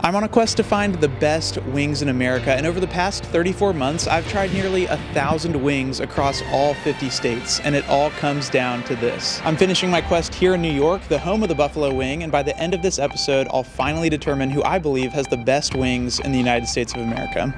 I'm on a quest to find the best wings in America, and over the past 34 months, I've tried nearly 1,000 wings across all 50 states, and it all comes down to this. I'm finishing my quest here in New York, the home of the buffalo wing, and by the end of this episode, I'll finally determine who I believe has the best wings in the United States of America.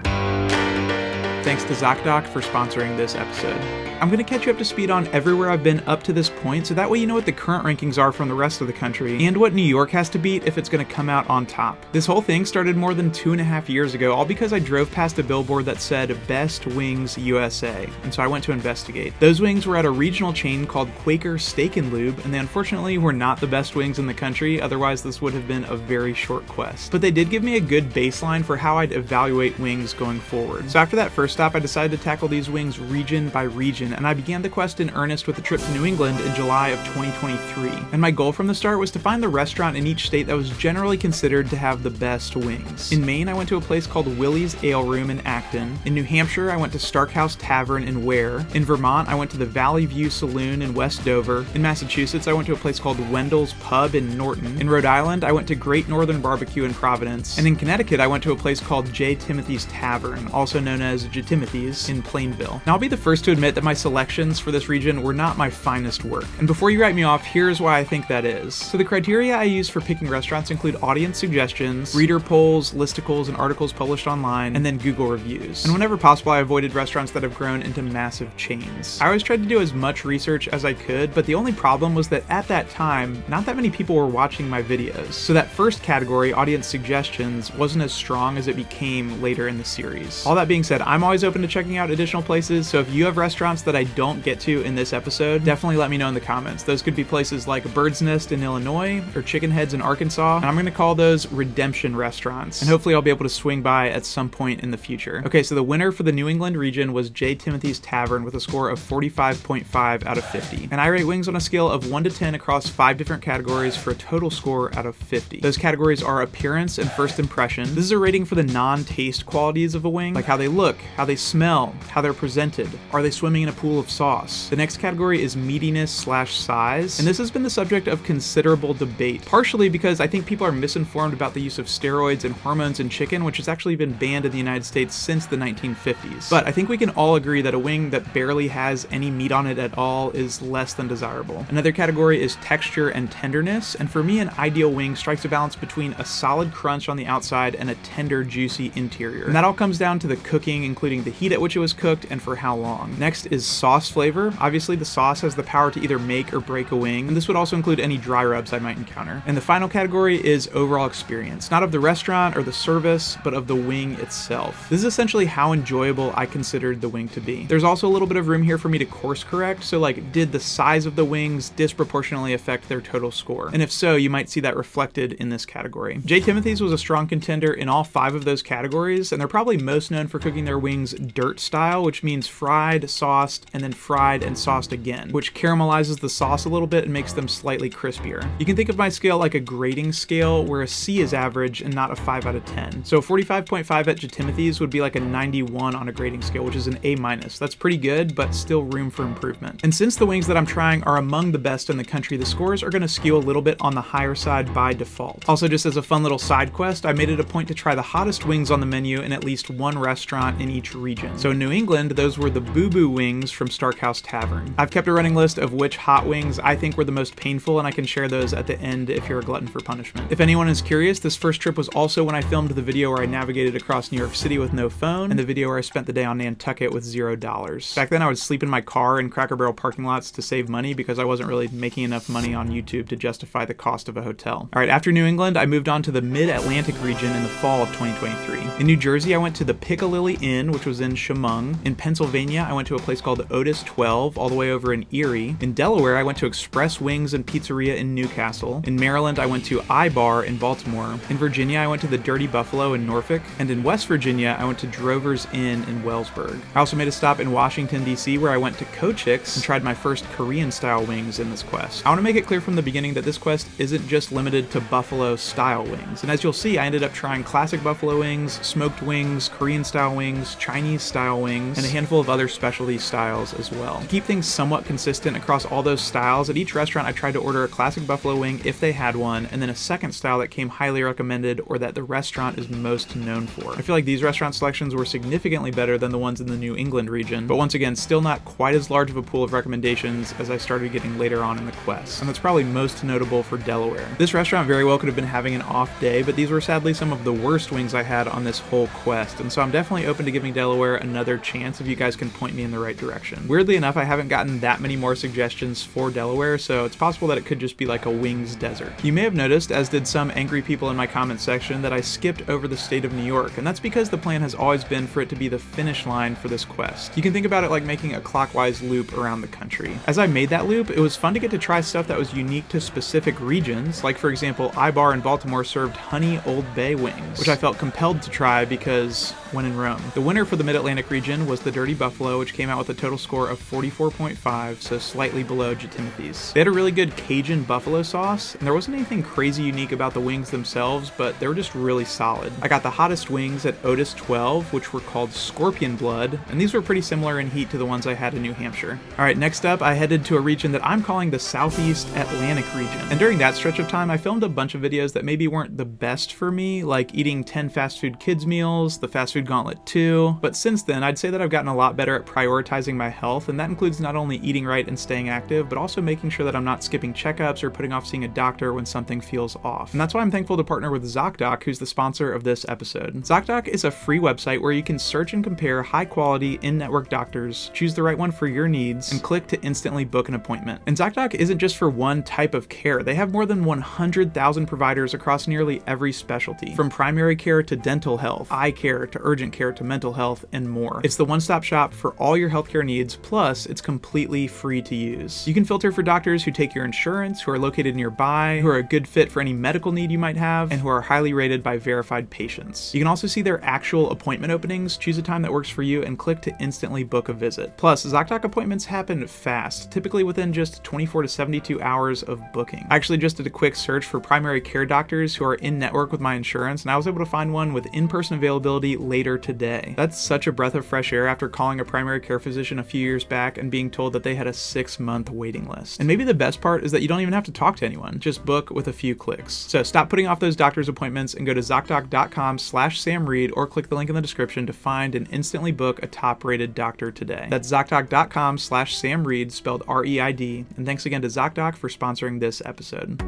Thanks to ZocDoc for sponsoring this episode. I'm going to catch you up to speed on everywhere I've been up to this point, so that way you know what the current rankings are from the rest of the country, and what New York has to beat if it's going to come out on top. This whole thing started more than 2.5 years ago, all because I drove past a billboard that said Best Wings USA, and so I went to investigate. Those wings were at a regional chain called Quaker Steak and Lube, and they unfortunately were not the best wings in the country, otherwise this would have been a very short quest. But they did give me a good baseline for how I'd evaluate wings going forward. So after that first stop, I decided to tackle these wings region by region, and I began the quest in earnest with a trip to New England in July of 2023. And my goal from the start was to find the restaurant in each state that was generally considered to have the best wings. In Maine, I went to a place called Willie's Ale Room in Acton. In New Hampshire, I went to Stark House Tavern in Ware. In Vermont, I went to the Valley View Saloon in West Dover. In Massachusetts, I went to a place called Wendell's Pub in Norton. In Rhode Island, I went to Great Northern Barbecue in Providence. And in Connecticut, I went to a place called J. Timothy's Tavern, also known as J. Timothy's, in Plainville. Now, I'll be the first to admit that my selections for this region were not my finest work. And before you write me off, here's why I think that is. So the criteria I use for picking restaurants include audience suggestions, reader polls, listicles, and articles published online, and then Google reviews. And whenever possible, I avoided restaurants that have grown into massive chains. I always tried to do as much research as I could, but the only problem was that at that time, not that many people were watching my videos. So that first category, audience suggestions, wasn't as strong as it became later in the series. All that being said, I'm always open to checking out additional places, so if you have restaurants that I don't get to in this episode, definitely let me know in the comments. Those could be places like Bird's Nest in Illinois or Chicken Heads in Arkansas, and I'm going to call those redemption restaurants, and hopefully I'll be able to swing by at some point in the future. Okay, so the winner for the New England region was J. Timothy's Tavern with a score of 45.5 out of 50, and I rate wings on a scale of 1 to 10 across 5 different categories for a total score out of 50. Those categories are appearance and first impression. This is a rating for the non-taste qualities of a wing, like how they look, how they smell, how they're presented, are they swimming in a pool of sauce. The next category is meatiness/size, and this has been the subject of considerable debate, partially because I think people are misinformed about the use of steroids and hormones in chicken, which has actually been banned in the United States since the 1950s. But I think we can all agree that a wing that barely has any meat on it at all is less than desirable. Another category is texture and tenderness, and for me, an ideal wing strikes a balance between a solid crunch on the outside and a tender, juicy interior. And that all comes down to the cooking, including the heat at which it was cooked and for how long. Next is sauce flavor. Obviously, the sauce has the power to either make or break a wing, and this would also include any dry rubs I might encounter. And the final category is overall experience, not of the restaurant or the service, but of the wing itself. This is essentially how enjoyable I considered the wing to be. There's also a little bit of room here for me to course correct, so like, did the size of the wings disproportionately affect their total score? And if so, you might see that reflected in this category. J. Timothy's was a strong contender in all 5 of those categories, and they're probably most known for cooking their wings dirt style, which means fried, sauced, and then fried and sauced again, which caramelizes the sauce a little bit and makes them slightly crispier. You can think of my scale like a grading scale, where a C is average and not a 5 out of 10. So 45.5 at J. Timothy's would be like a 91 on a grading scale, which is an A-. That's pretty good, but still room for improvement. And since the wings that I'm trying are among the best in the country, the scores are going to skew a little bit on the higher side by default. Also, just as a fun little side quest, I made it a point to try the hottest wings on the menu in at least one restaurant in each region. So in New England, those were the Boo Boo wings from Stark House Tavern. I've kept a running list of which hot wings I think were the most painful, and I can share those at the end if you're a glutton for punishment. If anyone is curious, this first trip was also when I filmed the video where I navigated across New York City with no phone, and the video where I spent the day on Nantucket with $0. Back then, I would sleep in my car in Cracker Barrel parking lots to save money because I wasn't really making enough money on YouTube to justify the cost of a hotel. Alright, after New England, I moved on to the Mid-Atlantic region in the fall of 2023. In New Jersey, I went to the Piccalilli Inn, which was in Chemung. In Pennsylvania, I went to a place called Otis 12, all the way over in Erie. In Delaware, I went to Express Wings and Pizzeria in Newcastle. In Maryland, I went to iBar in Baltimore. In Virginia, I went to the Dirty Buffalo in Norfolk. And in West Virginia, I went to Drover's Inn in Wellsburg. I also made a stop in Washington, D.C., where I went to Kochik's and tried my first Korean-style wings in this quest. I want to make it clear from the beginning that this quest isn't just limited to buffalo-style wings. And as you'll see, I ended up trying classic buffalo wings, smoked wings, Korean-style wings, Chinese-style wings, and a handful of other specialty-style styles as well. To keep things somewhat consistent across all those styles, at each restaurant I tried to order a classic buffalo wing if they had one, and then a second style that came highly recommended or that the restaurant is most known for. I feel like these restaurant selections were significantly better than the ones in the New England region, but once again, still not quite as large of a pool of recommendations as I started getting later on in the quest, and that's probably most notable for Delaware. This restaurant very well could have been having an off day, but these were sadly some of the worst wings I had on this whole quest, and so I'm definitely open to giving Delaware another chance if you guys can point me in the right direction. Weirdly enough, I haven't gotten that many more suggestions for Delaware, so it's possible that it could just be like a wings desert. You may have noticed, as did some angry people in my comments section, that I skipped over the state of New York, and that's because the plan has always been for it to be the finish line for this quest. You can think about it like making a clockwise loop around the country. As I made that loop, it was fun to get to try stuff that was unique to specific regions, like for example, iBar in Baltimore served honey Old Bay wings, which I felt compelled to try because when in Rome. The winner for the Mid-Atlantic region was the Dirty Buffalo, which came out with a total score of 44.5, so slightly below Timothy's. They had a really good Cajun buffalo sauce, and there wasn't anything crazy unique about the wings themselves, but they were just really solid. I got the hottest wings at Otis 12, which were called Scorpion Blood, and these were pretty similar in heat to the ones I had in New Hampshire. Alright, next up, I headed to a region that I'm calling the Southeast Atlantic region, and during that stretch of time, I filmed a bunch of videos that maybe weren't the best for me, like eating 10 fast food kids meals, the Fast Food Gauntlet 2, but since then, I'd say that I've gotten a lot better at prioritizing my health, and that includes not only eating right and staying active, but also making sure that I'm not skipping checkups or putting off seeing a doctor when something feels off. And that's why I'm thankful to partner with ZocDoc, who's the sponsor of this episode. ZocDoc is a free website where you can search and compare high-quality, in-network doctors, choose the right one for your needs, and click to instantly book an appointment. And ZocDoc isn't just for one type of care. They have more than 100,000 providers across nearly every specialty, from primary care to dental health, eye care to urgent care to mental health, and more. It's the one-stop shop for all your healthcare needs, plus it's completely free to use. You can filter for doctors who take your insurance, who are located nearby, who are a good fit for any medical need you might have, and who are highly rated by verified patients. You can also see their actual appointment openings, choose a time that works for you, and click to instantly book a visit. Plus, ZocDoc appointments happen fast, typically within just 24 to 72 hours of booking. I actually just did a quick search for primary care doctors who are in network with my insurance, and I was able to find one with in-person availability later today. That's such a breath of fresh air after calling a primary care physician a few years back and being told that they had a 6-month waiting list. And maybe the best part is that you don't even have to talk to anyone, just book with a few clicks. So stop putting off those doctor's appointments and go to ZocDoc.com/SamReid or click the link in the description to find and instantly book a top-rated doctor today. That's ZocDoc.com/SamReid, spelled R-E-I-D. And thanks again to ZocDoc for sponsoring this episode.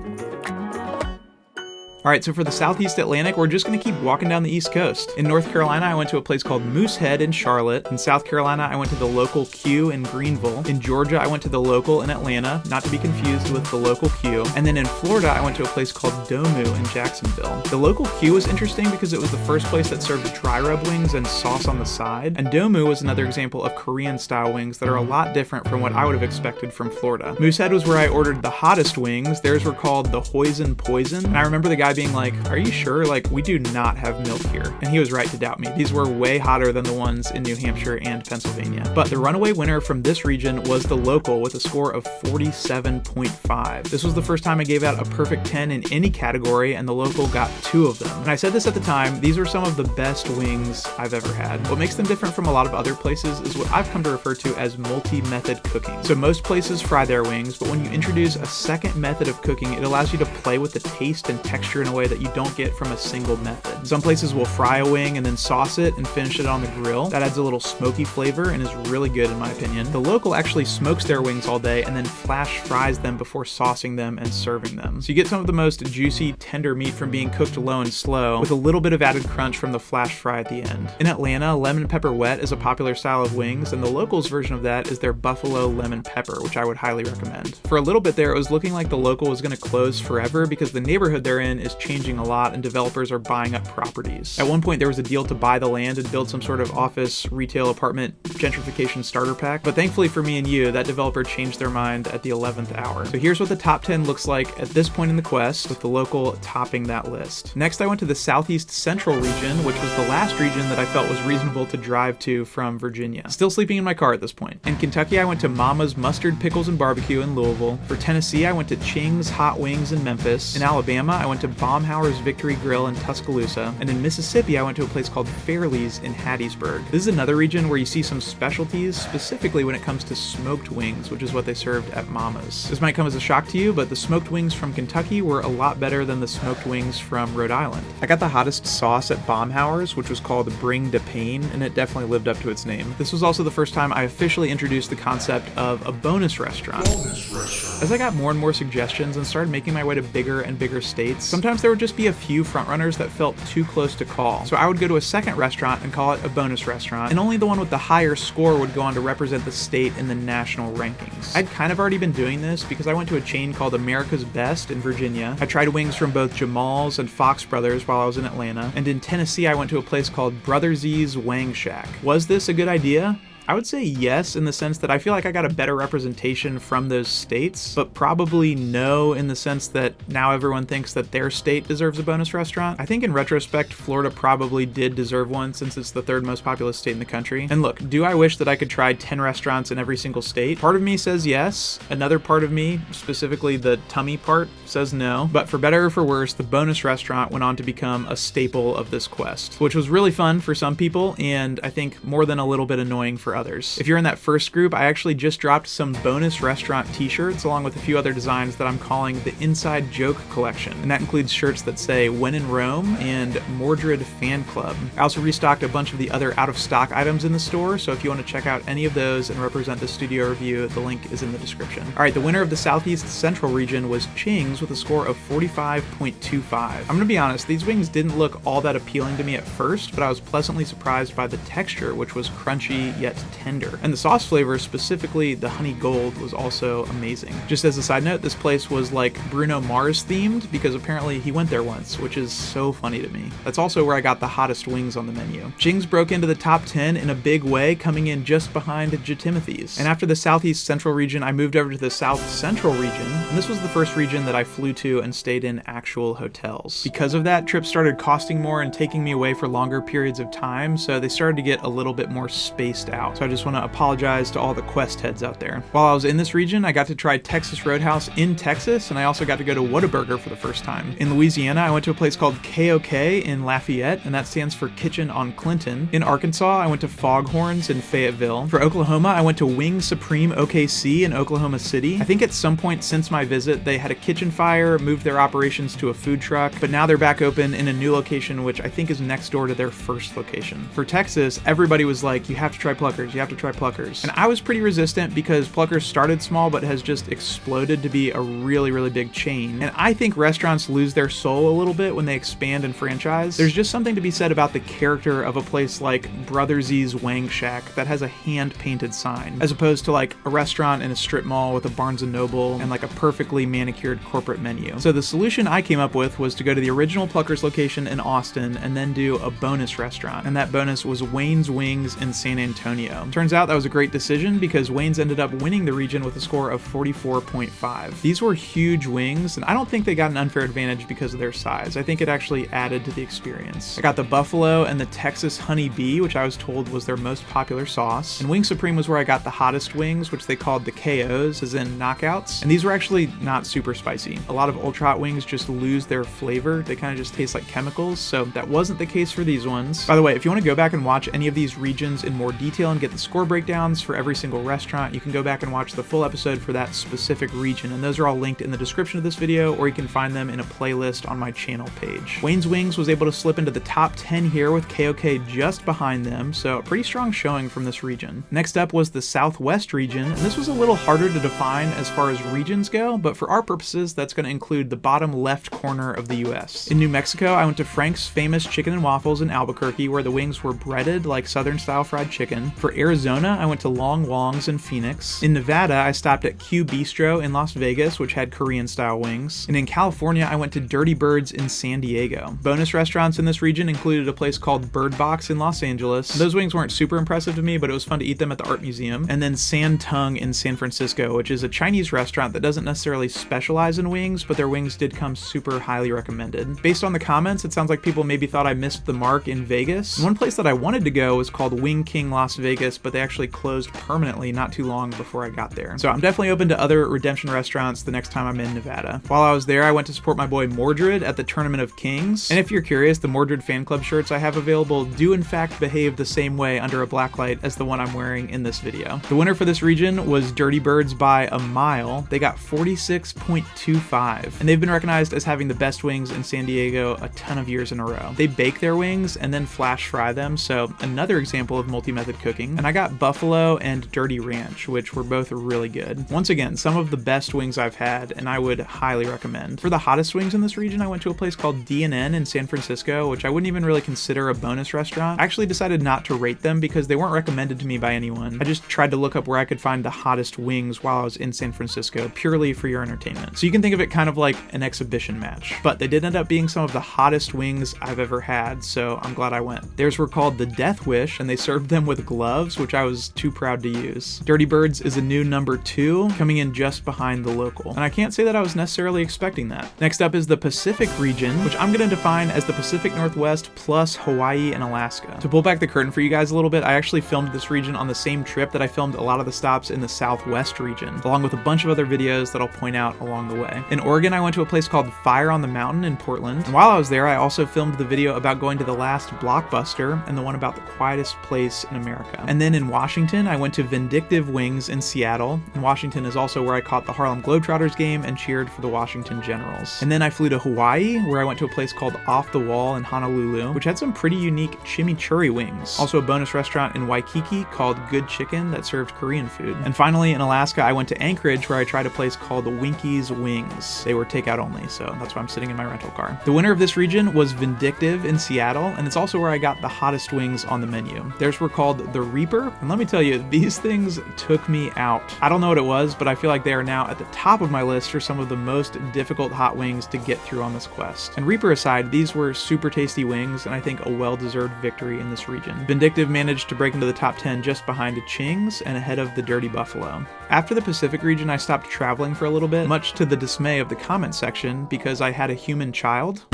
Alright, so for the Southeast Atlantic, we're just going to keep walking down the East Coast. In North Carolina, I went to a place called Moosehead in Charlotte. In South Carolina, I went to the local Q in Greenville. In Georgia, I went to the local in Atlanta, not to be confused with the local Q. And then in Florida, I went to a place called Domu in Jacksonville. The local Q was interesting because it was the first place that served dry rub wings and sauce on the side. And Domu was another example of Korean-style wings that are a lot different from what I would have expected from Florida. Moosehead was where I ordered the hottest wings. Theirs were called the Hoisin Poison. And I remember the guy being like, "Are you sure? Like, we do not have milk here." And he was right to doubt me. These were way hotter than the ones in New Hampshire and Pennsylvania. But the runaway winner from this region was the local with a score of 47.5. This was the first time I gave out a perfect 10 in any category, and the local got 2 of them. And I said this at the time, these are some of the best wings I've ever had. What makes them different from a lot of other places is what I've come to refer to as multi-method cooking. So most places fry their wings, but when you introduce a second method of cooking, it allows you to play with the taste and texture in a way that you don't get from a single method. Some places will fry a wing and then sauce it and finish it on the grill. That adds a little smoky flavor and is really good in my opinion. The local actually smokes their wings all day and then flash fries them before saucing them and serving them. So you get some of the most juicy, tender meat from being cooked low and slow, with a little bit of added crunch from the flash fry at the end. In Atlanta, lemon pepper wet is a popular style of wings, and the locals' version of that is their buffalo lemon pepper, which I would highly recommend. For a little bit there, it was looking like the local was going to close forever because the neighborhood they're in is changing a lot and developers are buying up properties. At one point there was a deal to buy the land and build some sort of office, retail, apartment, gentrification starter pack, but thankfully for me and you, that developer changed their mind at the 11th hour. So here's what the top 10 looks like at this point in the quest, with the local topping that list. Next I went to the Southeast Central region, which was the last region that I felt was reasonable to drive to from Virginia. Still sleeping in my car at this point. In Kentucky I went to Mama's Mustard, Pickles, and Barbecue in Louisville. For Tennessee I went to Ching's Hot Wings in Memphis. In Alabama I went to Baumhauer's Victory Grill in Tuscaloosa, and in Mississippi I went to a place called Fairley's in Hattiesburg. This is another region where you see some specialties, specifically when it comes to smoked wings, which is what they served at Mama's. This might come as a shock to you, but the smoked wings from Kentucky were a lot better than the smoked wings from Rhode Island. I got the hottest sauce at Baumhauer's, which was called Bring de Pain, and it definitely lived up to its name. This was also the first time I officially introduced the concept of a bonus restaurant. As I got more and more suggestions and started making my way to bigger and bigger states, sometimes there would just be a few frontrunners that felt too close to call. So I would go to a second restaurant and call it a bonus restaurant, and only the one with the higher score would go on to represent the state in the national rankings. I'd kind of already been doing this because I went to a chain called America's Best in Virginia. I tried wings from both Jamal's and Fox Brothers while I was in Atlanta, and in Tennessee I went to a place called Brother Z's Wang Shack. Was this a good idea? I would say yes, in the sense that I feel like I got a better representation from those states, but probably no in the sense that now everyone thinks that their state deserves a bonus restaurant. I think in retrospect, Florida probably did deserve one since it's the third most populous state in the country. And look, do I wish that I could try 10 restaurants in every single state? Part of me says yes. Another part of me, specifically the tummy part, says no. But for better or for worse, the bonus restaurant went on to become a staple of this quest, which was really fun for some people, and I think more than a little bit annoying for others. If you're in that first group, I actually just dropped some bonus restaurant t-shirts along with a few other designs that I'm calling the Inside Joke Collection, and that includes shirts that say When in Rome and Mordred Fan Club. I also restocked a bunch of the other out-of-stock items in the store, so if you want to check out any of those and represent the Studio Revue, the link is in the description. Alright, the winner of the Southeast Central region was Ching's with a score of 45.25. I'm gonna be honest, these wings didn't look all that appealing to me at first, but I was pleasantly surprised by the texture, which was crunchy yet tender. And the sauce flavor, specifically the honey gold, was also amazing. Just as a side note, this place was like Bruno Mars themed because apparently he went there once, which is so funny to me. That's also where I got the hottest wings on the menu. Ching's broke into the top 10 in a big way, coming in just behind Timothy's. And after the Southeast Central region, I moved over to the South Central region, and this was the first region that I flew to and stayed in actual hotels. Because of that, trips started costing more and taking me away for longer periods of time, so they started to get a little bit more spaced out. So I just want to apologize to all the Quest heads out there. While I was in this region, I got to try Texas Roadhouse in Texas, and I also got to go to Whataburger for the first time. In Louisiana, I went to a place called KOK in Lafayette, and that stands for Kitchen on Clinton. In Arkansas, I went to Foghorns in Fayetteville. For Oklahoma, I went to Wing Supreme OKC in Oklahoma City. I think at some point since my visit, they had a kitchen fire, moved their operations to a food truck, but now they're back open in a new location, which I think is next door to their first location. For Texas, everybody was like, you have to try Pluckers, you have to try Pluckers. And I was pretty resistant because Pluckers started small but has just exploded to be a really, really big chain. And I think restaurants lose their soul a little bit when they expand and franchise. There's just something to be said about the character of a place like Brother Z's Wang Shack that has a hand-painted sign, as opposed to like a restaurant in a strip mall with a Barnes & Noble and like a perfectly manicured corporate menu. So the solution I came up with was to go to the original Pluckers location in Austin and then do a bonus restaurant, and that bonus was Wayne's Wings in San Antonio. Turns out that was a great decision because Wayne's ended up winning the region with a score of 44.5. These were huge wings, and I don't think they got an unfair advantage because of their size. I think it actually added to the experience. I got the buffalo and the Texas honey bee, which I was told was their most popular sauce, and Wing Supreme was where I got the hottest wings, which they called the KOs, as in knockouts, and these were actually not super spicy. A lot of ultra hot wings just lose their flavor. They kind of just taste like chemicals, so that wasn't the case for these ones. By the way, if you want to go back and watch any of these regions in more detail and get the score breakdowns for every single restaurant, you can go back and watch the full episode for that specific region, and those are all linked in the description of this video, or you can find them in a playlist on my channel page. Wayne's Wings was able to slip into the top 10 here with KOK just behind them, so a pretty strong showing from this region. Next up was the Southwest region, and this was a little harder to define as far as regions go, but for our purposes, that's going to include the bottom left corner of the US. In New Mexico, I went to Frank's Famous Chicken and Waffles in Albuquerque, where the wings were breaded like Southern-style fried chicken. For Arizona, I went to Long Wong's in Phoenix. In Nevada, I stopped at Q Bistro in Las Vegas, which had Korean-style wings. And in California, I went to Dirty Birds in San Diego. Bonus restaurants in this region included a place called Bird Box in Los Angeles. Those wings weren't super impressive to me, but it was fun to eat them at the Art Museum. And then San Tung in San Francisco, which is a Chinese restaurant that doesn't necessarily specialize in wings, but their wings did come super highly recommended. Based on the comments, it sounds like people maybe thought I missed the mark in Vegas. And one place that I wanted to go was called Wing King Las Vegas Vegas, but they actually closed permanently not too long before I got there. So I'm definitely open to other redemption restaurants the next time I'm in Nevada. While I was there, I went to support my boy Mordred at the Tournament of Kings. And if you're curious, the Mordred fan club shirts I have available do in fact behave the same way under a black light as the one I'm wearing in this video. The winner for this region was Dirty Birds by a mile. They got 46.25, and they've been recognized as having the best wings in San Diego a ton of years in a row. They bake their wings and then flash fry them, so another example of multi-method cooking. And I got Buffalo and Dirty Ranch, which were both really good. Once again, some of the best wings I've had, and I would highly recommend. For the hottest wings in this region, I went to a place called D&N in San Francisco, which I wouldn't even really consider a bonus restaurant. I actually decided not to rate them because they weren't recommended to me by anyone. I just tried to look up where I could find the hottest wings while I was in San Francisco, purely for your entertainment. So you can think of it kind of like an exhibition match. But they did end up being some of the hottest wings I've ever had, so I'm glad I went. Theirs were called the Death Wish, and they served them with gloves, which I was too proud to use. Dirty Birds is a new number 2, coming in just behind the local. And I can't say that I was necessarily expecting that. Next up is the Pacific region, which I'm going to define as the Pacific Northwest plus Hawaii and Alaska. To pull back the curtain for you guys a little bit, I actually filmed this region on the same trip that I filmed a lot of the stops in the Southwest region, along with a bunch of other videos that I'll point out along the way. In Oregon, I went to a place called Fire on the Mountain in Portland. And while I was there, I also filmed the video about going to the last Blockbuster and the one about the quietest place in America. And then in Washington, I went to Vindictive Wings in Seattle. And Washington is also where I caught the Harlem Globetrotters game and cheered for the Washington Generals. And then I flew to Hawaii, where I went to a place called Off the Wall in Honolulu, which had some pretty unique chimichurri wings. Also a bonus restaurant in Waikiki called Good Chicken that served Korean food. And finally in Alaska, I went to Anchorage, where I tried a place called Winky's Wings. They were takeout only, so that's why I'm sitting in my rental car. The winner of this region was Vindictive in Seattle, and it's also where I got the hottest wings on the menu. Theirs were called the Reaper, and let me tell you, these things took me out. I don't know what it was, but I feel like they are now at the top of my list for some of the most difficult hot wings to get through on this quest. And Reaper aside, these were super tasty wings, and I think a well-deserved victory in this region. Vindictive managed to break into the top 10 just behind Ching's and ahead of the Dirty Buffalo. After the Pacific region, I stopped traveling for a little bit, much to the dismay of the comment section, because I had a human child.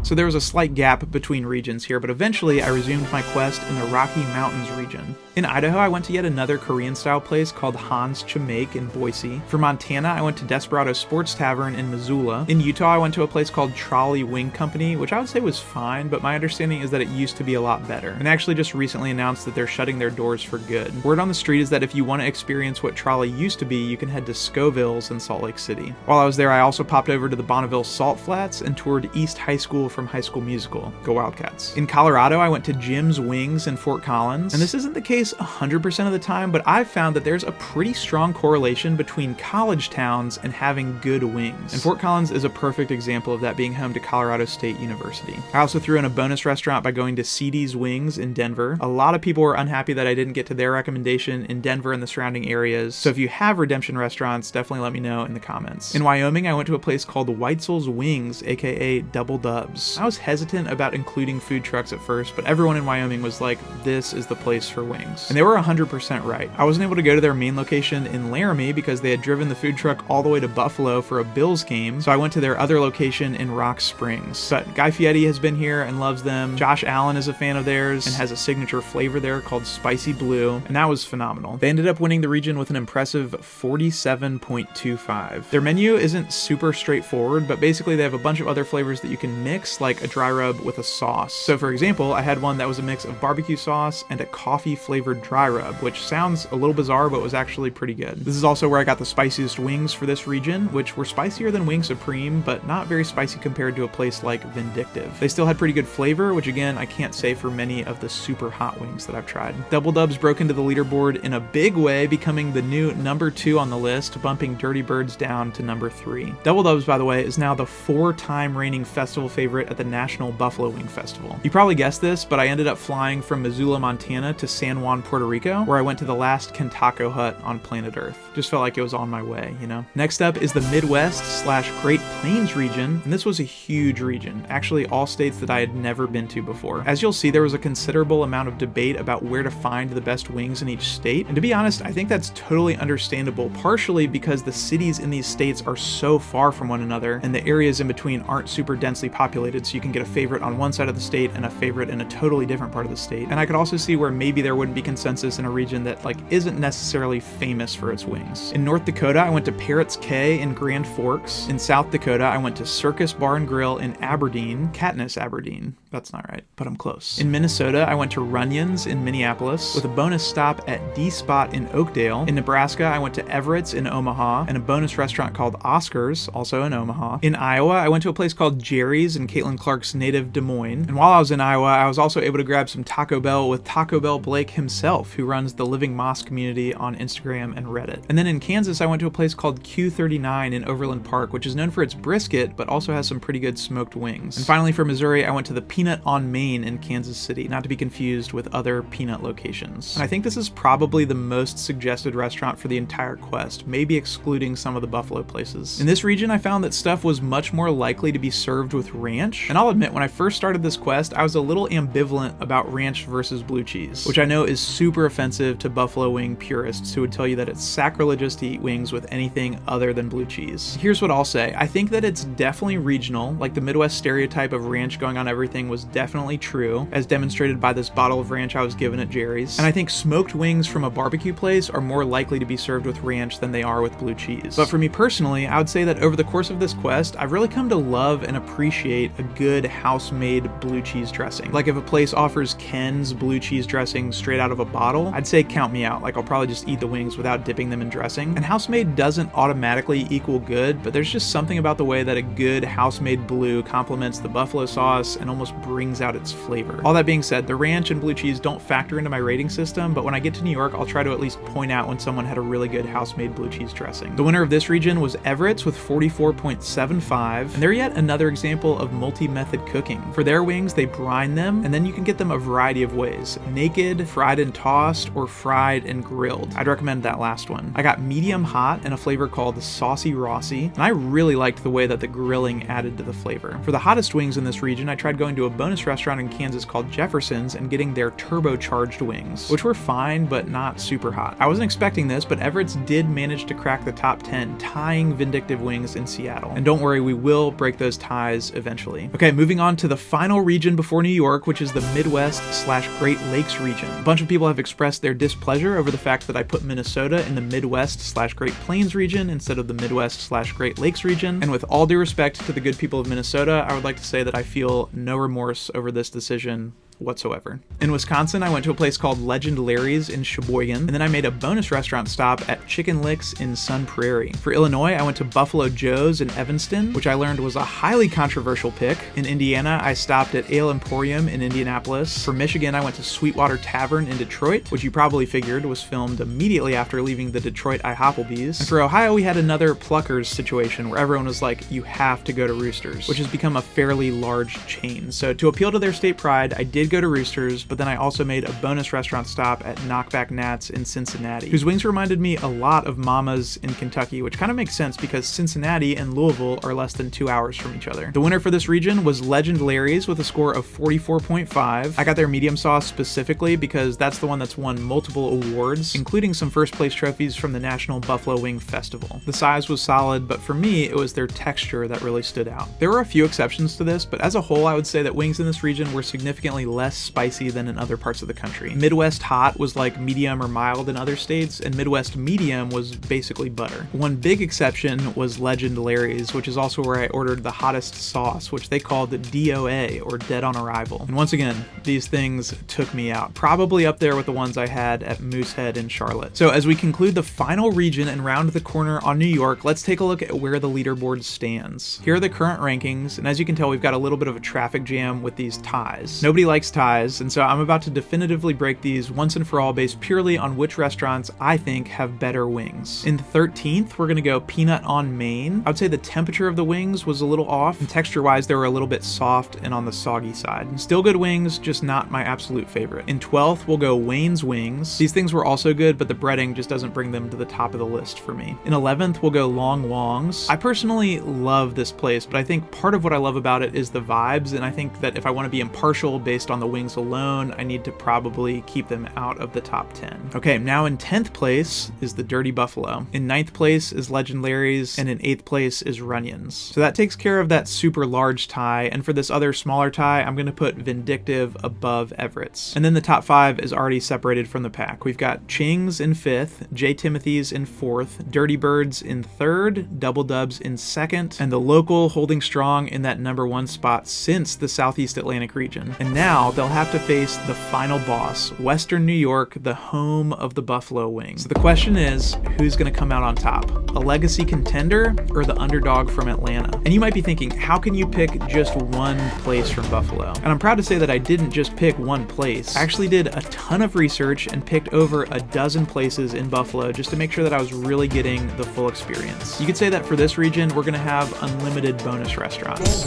So there was a slight gap between regions here, but eventually I resumed my quest in the Rocky Mountains region. In Idaho, I went to yet another Korean-style place called Han's Chamake in Boise. For Montana, I went to Desperado Sports Tavern in Missoula. In Utah, I went to a place called Trolley Wing Company, which I would say was fine, but my understanding is that it used to be a lot better. And they actually just recently announced that they're shutting their doors for good. Word on the street is that if you want to experience what Trolley used to be, you can head to Scoville's in Salt Lake City. While I was there, I also popped over to the Bonneville Salt Flats and toured East High School from High School Musical. Go Wildcats. In Colorado, I went to Jim's Wings in Fort Collins, and this isn't the case 100% of the time, but I've found that there's a pretty strong correlation between college towns and having good wings. And Fort Collins is a perfect example of that, being home to Colorado State University. I also threw in a bonus restaurant by going to CD's Wings in Denver. A lot of people were unhappy that I didn't get to their recommendation in Denver and the surrounding areas, so if you have redemption restaurants, definitely let me know in the comments. In Wyoming, I went to a place called Weitzel's Wings, aka Double Dubs. I was hesitant about including food trucks at first, but everyone in Wyoming was like, this is the place for wings. And they were 100% right. I wasn't able to go to their main location in Laramie because they had driven the food truck all the way to Buffalo for a Bills game, so I went to their other location in Rock Springs. But Guy Fieri has been here and loves them. Josh Allen is a fan of theirs and has a signature flavor there called Spicy Blue, and that was phenomenal. They ended up winning the region with an impressive 47.25. Their menu isn't super straightforward, but basically they have a bunch of other flavors that you can mix, like a dry rub with a sauce. So for example, I had one that was a mix of barbecue sauce and a coffee flavored dry rub, which sounds a little bizarre, but was actually pretty good. This is also where I got the spiciest wings for this region, which were spicier than Wing Supreme, but not very spicy compared to a place like Vindictive. They still had pretty good flavor, which again, I can't say for many of the super hot wings that I've tried. Double Dubs broke into the leaderboard in a big way, becoming the new number 2 on the list, bumping Dirty Birds down to number 3. Double Dubs, by the way, is now the 4-time reigning festival favorite at the National Buffalo Wing Festival. You probably guessed this, but I ended up flying from Missoula, Montana to San Juan, Puerto Rico, where I went to the last Kentaco hut on planet Earth. Just felt like it was on my way, you know? Next up is the Midwest/Great Plains region, and this was a huge region, actually all states that I had never been to before. As you'll see, there was a considerable amount of debate about where to find the best wings in each state, and to be honest, I think that's totally understandable, partially because the cities in these states are so far from one another, and the areas in between aren't super densely populated isolated, so you can get a favorite on one side of the state and a favorite in a totally different part of the state. And I could also see where maybe there wouldn't be consensus in a region that like isn't necessarily famous for its wings. In North Dakota, I went to Parrots Cay in Grand Forks. In South Dakota, I went to Circus Bar and Grill in Aberdeen. Katniss, Aberdeen. That's not right, but I'm close. In Minnesota, I went to Runyon's in Minneapolis, with a bonus stop at D-Spot in Oakdale. In Nebraska, I went to Everett's in Omaha, and a bonus restaurant called Oscar's, also in Omaha. In Iowa, I went to a place called Jerry's in Caitlin Clark's native Des Moines. And while I was in Iowa, I was also able to grab some Taco Bell with Taco Bell Blake himself, who runs the Living Moss community on Instagram and Reddit. And then in Kansas, I went to a place called Q39 in Overland Park, which is known for its brisket, but also has some pretty good smoked wings. And finally, for Missouri, I went to the Peanut on Main in Kansas City, not to be confused with other peanut locations. And I think this is probably the most suggested restaurant for the entire quest, maybe excluding some of the Buffalo places. In this region, I found that stuff was much more likely to be served with ranch, and I'll admit, when I first started this quest, I was a little ambivalent about ranch versus blue cheese, which I know is super offensive to buffalo wing purists who would tell you that it's sacrilegious to eat wings with anything other than blue cheese. Here's what I'll say. I think that it's definitely regional, like the Midwest stereotype of ranch going on everything was definitely true, as demonstrated by this bottle of ranch I was given at Jerry's. And I think smoked wings from a barbecue place are more likely to be served with ranch than they are with blue cheese. But for me personally, I would say that over the course of this quest, I've really come to love and appreciate a good house-made blue cheese dressing. Like if a place offers Ken's blue cheese dressing straight out of a bottle, I'd say count me out. Like I'll probably just eat the wings without dipping them in dressing. And house-made doesn't automatically equal good, but there's just something about the way that a good house-made blue complements the buffalo sauce and almost brings out its flavor. All that being said, the ranch and blue cheese don't factor into my rating system, but when I get to New York, I'll try to at least point out when someone had a really good house-made blue cheese dressing. The winner of this region was Everett's with 44.75, and they're yet another example of multi-method cooking. For their wings, they brine them, and then you can get them a variety of ways: naked, fried and tossed, or fried and grilled. I'd recommend that last one. I got medium hot in a flavor called Saucy Rossi, and I really liked the way that the grilling added to the flavor. For the hottest wings in this region, I tried going to a bonus restaurant in Kansas called Jefferson's and getting their turbocharged wings, which were fine, but not super hot. I wasn't expecting this, but Everett's did manage to crack the top 10, tying Vindictive Wings in Seattle. And don't worry, we will break those ties eventually. Okay, moving on to the final region before New York, which is the Midwest/Great Lakes region. A bunch of people have expressed their displeasure over the fact that I put Minnesota in the Midwest/Great Plains region instead of the Midwest/Great Lakes region. And with all due respect to the good people of Minnesota, I would like to say that I feel no remorse over this decision whatsoever. In Wisconsin, I went to a place called Legend Larry's in Sheboygan, and then I made a bonus restaurant stop at Chicken Licks in Sun Prairie. For Illinois, I went to Buffalo Joe's in Evanston, which I learned was a highly controversial pick. In Indiana, I stopped at Ale Emporium in Indianapolis. For Michigan, I went to Sweetwater Tavern in Detroit, which you probably figured was filmed immediately after leaving the Detroit IHOPPLEBEE's. And for Ohio, we had another Pluckers situation where everyone was like, you have to go to Roosters, which has become a fairly large chain. So to appeal to their state pride, I did go to Roosters, but then I also made a bonus restaurant stop at Knockback Nat's in Cincinnati, whose wings reminded me a lot of Mama's in Kentucky, which kind of makes sense because Cincinnati and Louisville are less than 2 hours from each other. The winner for this region was Legend Larry's with a score of 44.5. I got their medium sauce specifically because that's the one that's won multiple awards, including some first place trophies from the National Buffalo Wing Festival. The size was solid, but for me, it was their texture that really stood out. There were a few exceptions to this, but as a whole, I would say that wings in this region were significantly less spicy than in other parts of the country. Midwest hot was like medium or mild in other states, and Midwest medium was basically butter. One big exception was Legend Larry's, which is also where I ordered the hottest sauce, which they called DOA, or Dead on Arrival. And once again, these things took me out, probably up there with the ones I had at Moosehead in Charlotte. So as we conclude the final region and round the corner on New York, let's take a look at where the leaderboard stands. Here are the current rankings, and as you can tell, we've got a little bit of a traffic jam with these ties. Nobody likes ties, and so I'm about to definitively break these once and for all based purely on which restaurants I think have better wings. In 13th, we're gonna go Peanut on Main. I would say the temperature of the wings was a little off, and texture-wise, they were a little bit soft and on the soggy side. Still good wings, just not my absolute favorite. In 12th, we'll go Wayne's Wings. These things were also good, but the breading just doesn't bring them to the top of the list for me. In 11th, we'll go Long Wong's. I personally love this place, but I think part of what I love about it is the vibes, and I think that if I want to be impartial based on the wings alone, I need to probably keep them out of the top 10. Okay, now in 10th place is the Dirty Buffalo. In 9th place is Legend Larry's, and in 8th place is Runyon's. So that takes care of that super large tie, and for this other smaller tie, I'm gonna put Vindictive above Everett's. And then the top 5 is already separated from the pack. We've got Ching's in 5th, J. Timothy's in 4th, Dirty Birds in 3rd, Double Dubs in 2nd, and the local holding strong in that number 1 spot since the Southeast Atlantic region. And now they'll have to face the final boss, Western New York, the home of the Buffalo Wings. So the question is, who's gonna come out on top? A legacy contender or the underdog from Atlanta? And you might be thinking, how can you pick just one place from Buffalo? And I'm proud to say that I didn't just pick one place. I actually did a ton of research and picked over a dozen places in Buffalo just to make sure that I was really getting the full experience. You could say that for this region, we're gonna have unlimited bonus restaurants.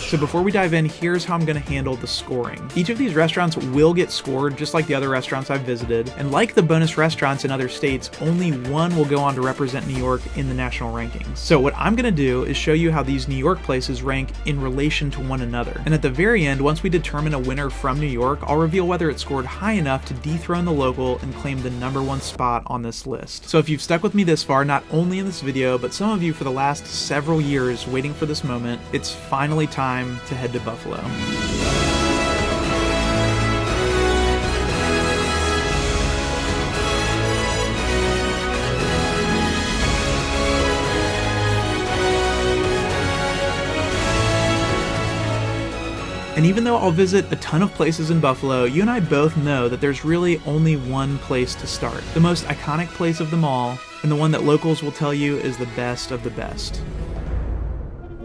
So before we dive in, here's how I'm gonna handle the scoring. Each of these restaurants will get scored just like the other restaurants I've visited, and like the bonus restaurants in other states, only one will go on to represent New York in the national rankings. So what I'm gonna do is show you how these New York places rank in relation to one another. And at the very end, once we determine a winner from New York, I'll reveal whether it scored high enough to dethrone the local and claim the number 1 spot on this list. So if you've stuck with me this far, not only in this video, but some of you for the last several years waiting for this moment, it's finally time to head to Buffalo. And even though I'll visit a ton of places in Buffalo, you and I both know that there's really only one place to start. The most iconic place of them all, and the one that locals will tell you is the best of the best.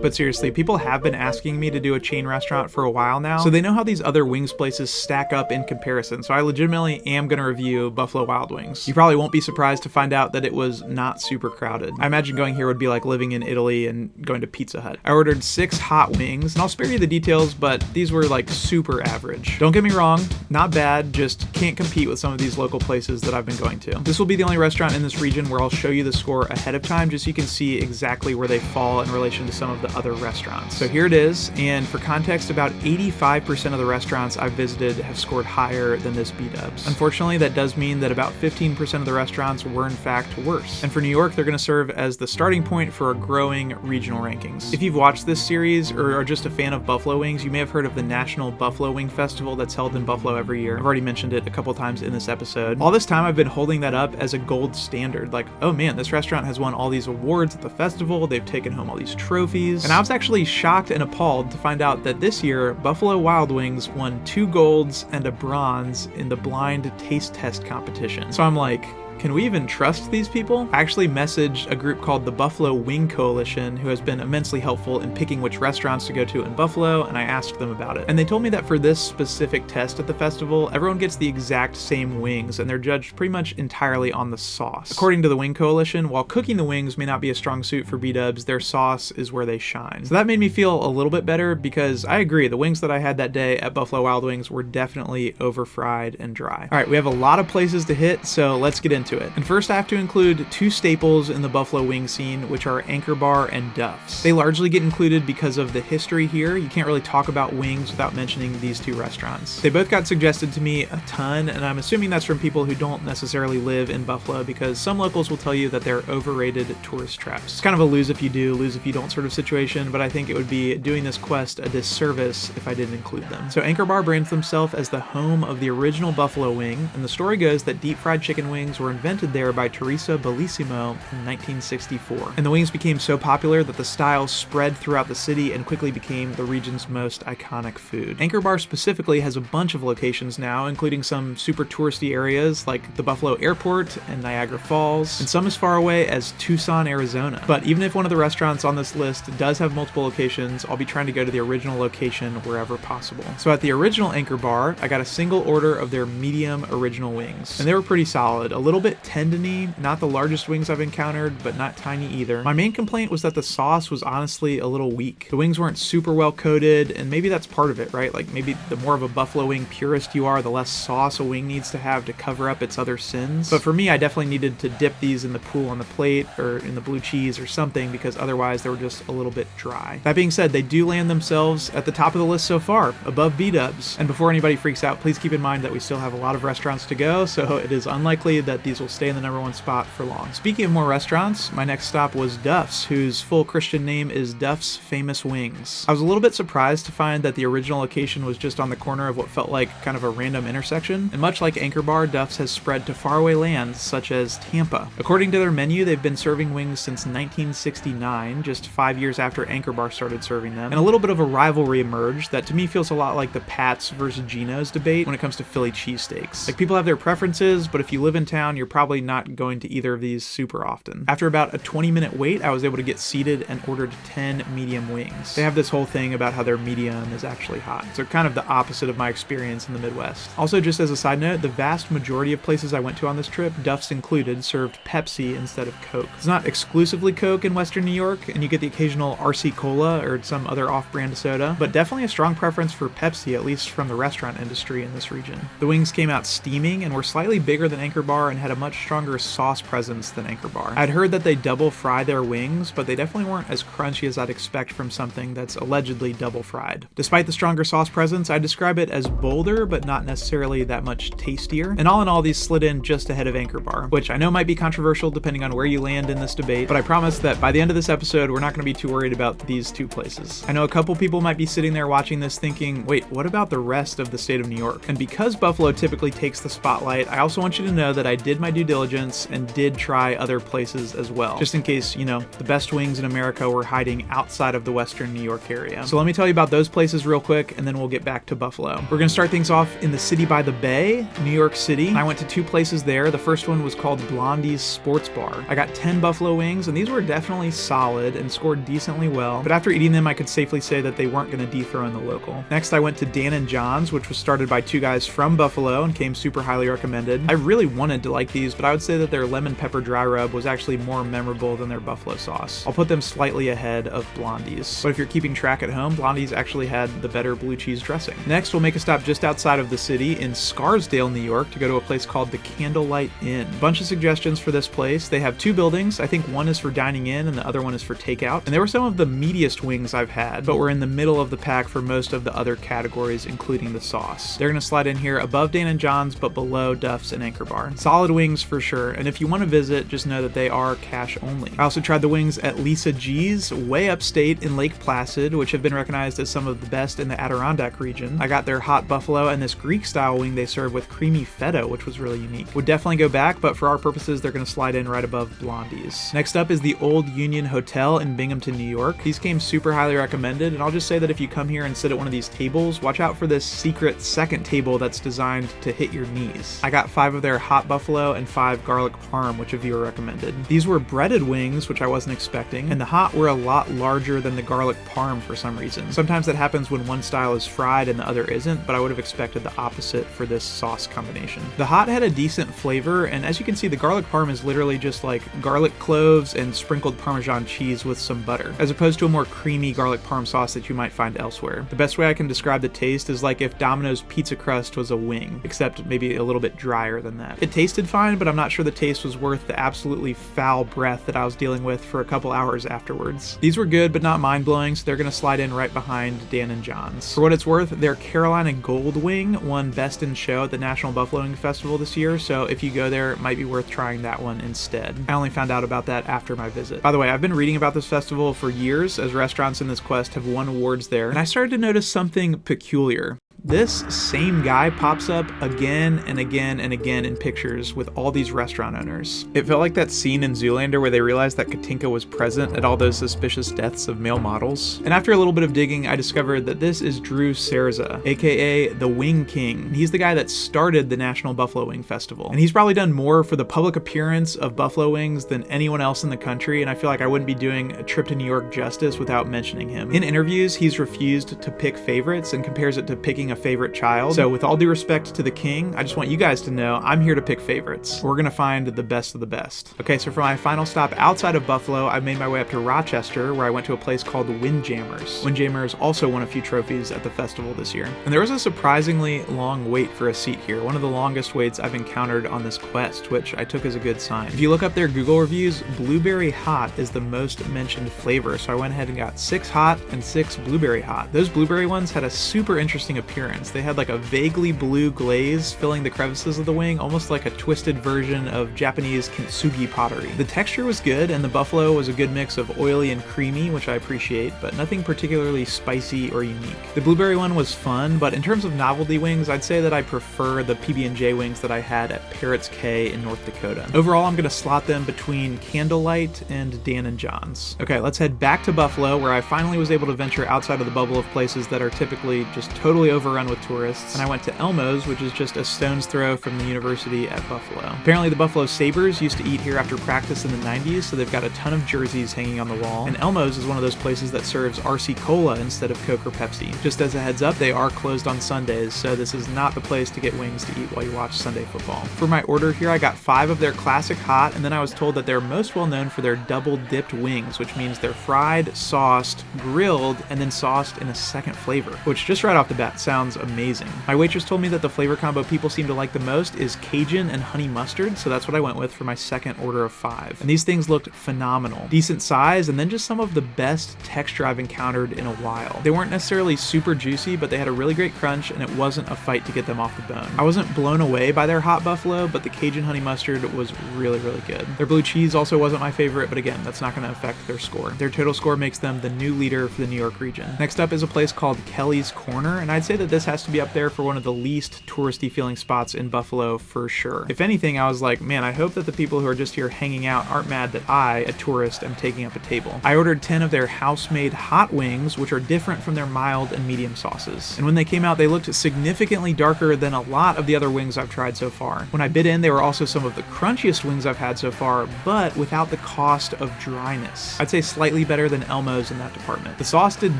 But seriously, people have been asking me to do a chain restaurant for a while now, so they know how these other wings places stack up in comparison, so I legitimately am gonna review Buffalo Wild Wings. You probably won't be surprised to find out that it was not super crowded. I imagine going here would be like living in Italy and going to Pizza Hut. I ordered 6 hot wings, and I'll spare you the details, but these were like super average. Don't get me wrong, not bad, just can't compete with some of these local places that I've been going to. This will be the only restaurant in this region where I'll show you the score ahead of time, just so you can see exactly where they fall in relation to some of the other restaurants. So here it is, and for context, about 85% of the restaurants I've visited have scored higher than this B-dubs. Unfortunately, that does mean that about 15% of the restaurants were in fact worse. And for New York, they're going to serve as the starting point for a growing regional rankings. If you've watched this series or are just a fan of buffalo wings, you may have heard of the National Buffalo Wing Festival that's held in Buffalo every year. I've already mentioned it a couple times in this episode. All this time I've been holding that up as a gold standard, like, oh man, this restaurant has won all these awards at the festival, they've taken home all these trophies, and I was actually shocked and appalled to find out that this year, Buffalo Wild Wings won 2 golds and a bronze in the blind taste test competition. So I'm like, can we even trust these people? I actually messaged a group called the Buffalo Wing Coalition, who has been immensely helpful in picking which restaurants to go to in Buffalo, and I asked them about it. And they told me that for this specific test at the festival, everyone gets the exact same wings, and they're judged pretty much entirely on the sauce. According to the Wing Coalition, while cooking the wings may not be a strong suit for B-dubs, their sauce is where they shine. So that made me feel a little bit better, because I agree, the wings that I had that day at Buffalo Wild Wings were definitely over-fried and dry. All right, we have a lot of places to hit, so let's get into it. And first I have to include 2 staples in the Buffalo wing scene, which are Anchor Bar and Duff's. They largely get included because of the history here. You can't really talk about wings without mentioning these 2 restaurants. They both got suggested to me a ton, and I'm assuming that's from people who don't necessarily live in Buffalo, because some locals will tell you that they're overrated tourist traps. It's kind of a lose if you do, lose if you don't sort of situation, but I think it would be doing this quest a disservice if I didn't include them. So Anchor Bar brands themselves as the home of the original buffalo wing, and the story goes that deep fried chicken wings were invented there by Teresa Bellissimo in 1964. And the wings became so popular that the style spread throughout the city and quickly became the region's most iconic food. Anchor Bar specifically has a bunch of locations now, including some super touristy areas like the Buffalo Airport and Niagara Falls, and some as far away as Tucson, Arizona. But even if one of the restaurants on this list does have multiple locations, I'll be trying to go to the original location wherever possible. So at the original Anchor Bar, I got a single order of their medium original wings, and they were pretty solid, a little bit tendony, not the largest wings I've encountered, but not tiny either. My main complaint was that the sauce was honestly a little weak. The wings weren't super well coated, and maybe that's part of it, right? Like maybe the more of a buffalo wing purist you are, the less sauce a wing needs to have to cover up its other sins. But for me, I definitely needed to dip these in the pool on the plate or in the blue cheese or something, because otherwise they were just a little bit dry. That being said, they do land themselves at the top of the list so far, above B-dubs. And before anybody freaks out, please keep in mind that we still have a lot of restaurants to go, so it is unlikely that these will stay in the #1 spot for long. Speaking of more restaurants, my next stop was Duff's, whose full Christian name is Duff's Famous Wings. I was a little bit surprised to find that the original location was just on the corner of what felt like kind of a random intersection, and much like Anchor Bar, Duff's has spread to faraway lands such as Tampa. According to their menu, they've been serving wings since 1969, just 5 years after Anchor Bar started serving them, and a little bit of a rivalry emerged that to me feels a lot like the Pat's versus Geno's debate when it comes to Philly cheesesteaks. Like, people have their preferences, but if you live in town, you're probably not going to either of these super often. After about a 20-minute wait, I was able to get seated and ordered 10 medium wings. They have this whole thing about how their medium is actually hot, so kind of the opposite of my experience in the Midwest. Also, just as a side note, the vast majority of places I went to on this trip, Duff's included, served Pepsi instead of Coke. It's not exclusively Coke in Western New York, and you get the occasional RC Cola or some other off-brand soda, but definitely a strong preference for Pepsi, at least from the restaurant industry in this region. The wings came out steaming and were slightly bigger than Anchor Bar and had a much stronger sauce presence than Anchor Bar. I'd heard that they double fry their wings, but they definitely weren't as crunchy as I'd expect from something that's allegedly double fried. Despite the stronger sauce presence, I'd describe it as bolder, but not necessarily that much tastier. And all in all, these slid in just ahead of Anchor Bar, which I know might be controversial depending on where you land in this debate, but I promise that by the end of this episode, we're not going to be too worried about these two places. I know a couple people might be sitting there watching this thinking, wait, what about the rest of the state of New York? And because Buffalo typically takes the spotlight, I also want you to know that I did my due diligence and did try other places as well, just in case, you know, the best wings in America were hiding outside of the Western New York area. So let me tell you about those places real quick, and then we'll get back to Buffalo. We're going to start things off in the city by the bay, New York City. I went to two places there. The first one was called Blondie's Sports Bar. I got 10 buffalo wings, and these were definitely solid and scored decently well, but after eating them, I could safely say that they weren't going to dethrone the local. Next, I went to Dan and John's, which was started by two guys from Buffalo and came super highly recommended. I really wanted to like these, but I would say that their lemon pepper dry rub was actually more memorable than their buffalo sauce. I'll put them slightly ahead of Blondie's. But if you're keeping track at home, Blondie's actually had the better blue cheese dressing. Next, we'll make a stop just outside of the city in Scarsdale, New York, to go to a place called the Candlelight Inn. A bunch of suggestions for this place. They have two buildings. I think one is for dining in and the other one is for takeout. And they were some of the meatiest wings I've had, but were in the middle of the pack for most of the other categories, including the sauce. They're going to slide in here above Dan and John's, but below Duff's and Anchor Bar. Solid wings for sure, and if you want to visit, just know that they are cash only. I also tried the wings at Lisa G's, way upstate in Lake Placid, which have been recognized as some of the best in the Adirondack region. I got their hot buffalo and this Greek-style wing they serve with creamy feta, which was really unique. Would definitely go back, but for our purposes, they're going to slide in right above Blondie's. Next up is the Old Union Hotel in Binghamton, New York. These came super highly recommended, and I'll just say that if you come here and sit at one of these tables, watch out for this secret second table that's designed to hit your knees. I got 5 of their hot buffalo and 5 garlic parm, which a viewer recommended. These were breaded wings, which I wasn't expecting, and the hot were a lot larger than the garlic parm for some reason. Sometimes that happens when one style is fried and the other isn't, but I would have expected the opposite for this sauce combination. The hot had a decent flavor, and as you can see, the garlic parm is literally just like garlic cloves and sprinkled Parmesan cheese with some butter, as opposed to a more creamy garlic parm sauce that you might find elsewhere. The best way I can describe the taste is like if Domino's pizza crust was a wing, except maybe a little bit drier than that. It tasted fine, but I'm not sure the taste was worth the absolutely foul breath that I was dealing with for a couple hours afterwards. These were good, but not mind-blowing, so they're going to slide in right behind Dan and John's. For what it's worth, their Carolina Gold Wing won Best in Show at the National Buffalo Wing Festival this year, so if you go there, it might be worth trying that one instead. I only found out about that after my visit. By the way, I've been reading about this festival for years, as restaurants in this quest have won awards there, and I started to notice something peculiar. This same guy pops up again and again and again in pictures with all these restaurant owners. It felt like that scene in Zoolander where they realized that Katinka was present at all those suspicious deaths of male models. And after a little bit of digging, I discovered that this is Drew Cerza, aka the Wing King. He's the guy that started the National Buffalo Wing Festival. And he's probably done more for the public appearance of buffalo wings than anyone else in the country, and I feel like I wouldn't be doing a trip to New York justice without mentioning him. In interviews, he's refused to pick favorites and compares it to picking a favorite child. So with all due respect to the king, I just want you guys to know I'm here to pick favorites. We're gonna find the best of the best. Okay, so for my final stop outside of Buffalo, I made my way up to Rochester, where I went to a place called Windjammers. Windjammers also won a few trophies at the festival this year. And there was a surprisingly long wait for a seat here, one of the longest waits I've encountered on this quest, which I took as a good sign. If you look up their Google reviews, blueberry hot is the most mentioned flavor, so I went ahead and got 6 hot and 6 blueberry hot. Those blueberry ones had a super interesting appearance. They had like a vaguely blue glaze filling the crevices of the wing, almost like a twisted version of Japanese kintsugi pottery. The texture was good, and the buffalo was a good mix of oily and creamy, which I appreciate, but nothing particularly spicy or unique. The blueberry one was fun, but in terms of novelty wings, I'd say that I prefer the PB&J wings that I had at Parrots Cay in North Dakota. Overall, I'm gonna slot them between Candlelight and Dan and John's. Okay, let's head back to Buffalo, where I finally was able to venture outside of the bubble of places that are typically just totally overrun with tourists, and I went to Elmo's, which is just a stone's throw from the university at Buffalo. Apparently the Buffalo Sabres used to eat here after practice in the 90s, so they've got a ton of jerseys hanging on the wall, and Elmo's is one of those places that serves RC Cola instead of Coke or Pepsi. Just as a heads up, they are closed on Sundays, so this is not the place to get wings to eat while you watch Sunday football. For my order here, I got 5 of their classic hot, and then I was told that they're most well known for their double dipped wings, which means they're fried, sauced, grilled, and then sauced in a second flavor, which just right off the bat sounds amazing. My waitress told me that the flavor combo people seem to like the most is Cajun and honey mustard, so that's what I went with for my second order of 5. And these things looked phenomenal. Decent size, and then just some of the best texture I've encountered in a while. They weren't necessarily super juicy, but they had a really great crunch, and it wasn't a fight to get them off the bone. I wasn't blown away by their hot buffalo, but the Cajun honey mustard was really, really good. Their blue cheese also wasn't my favorite, but again, that's not going to affect their score. Their total score makes them the new leader for the New York region. Next up is a place called Kelly's Corner, and I'd say that this has to be up there for one of the least touristy feeling spots in Buffalo for sure. If anything, I was like, man, I hope that the people who are just here hanging out aren't mad that I, a tourist, am taking up a table. I ordered 10 of their house-made hot wings, which are different from their mild and medium sauces. And when they came out, they looked significantly darker than a lot of the other wings I've tried so far. When I bit in, they were also some of the crunchiest wings I've had so far, but without the cost of dryness. I'd say slightly better than Elmo's in that department. The sauce did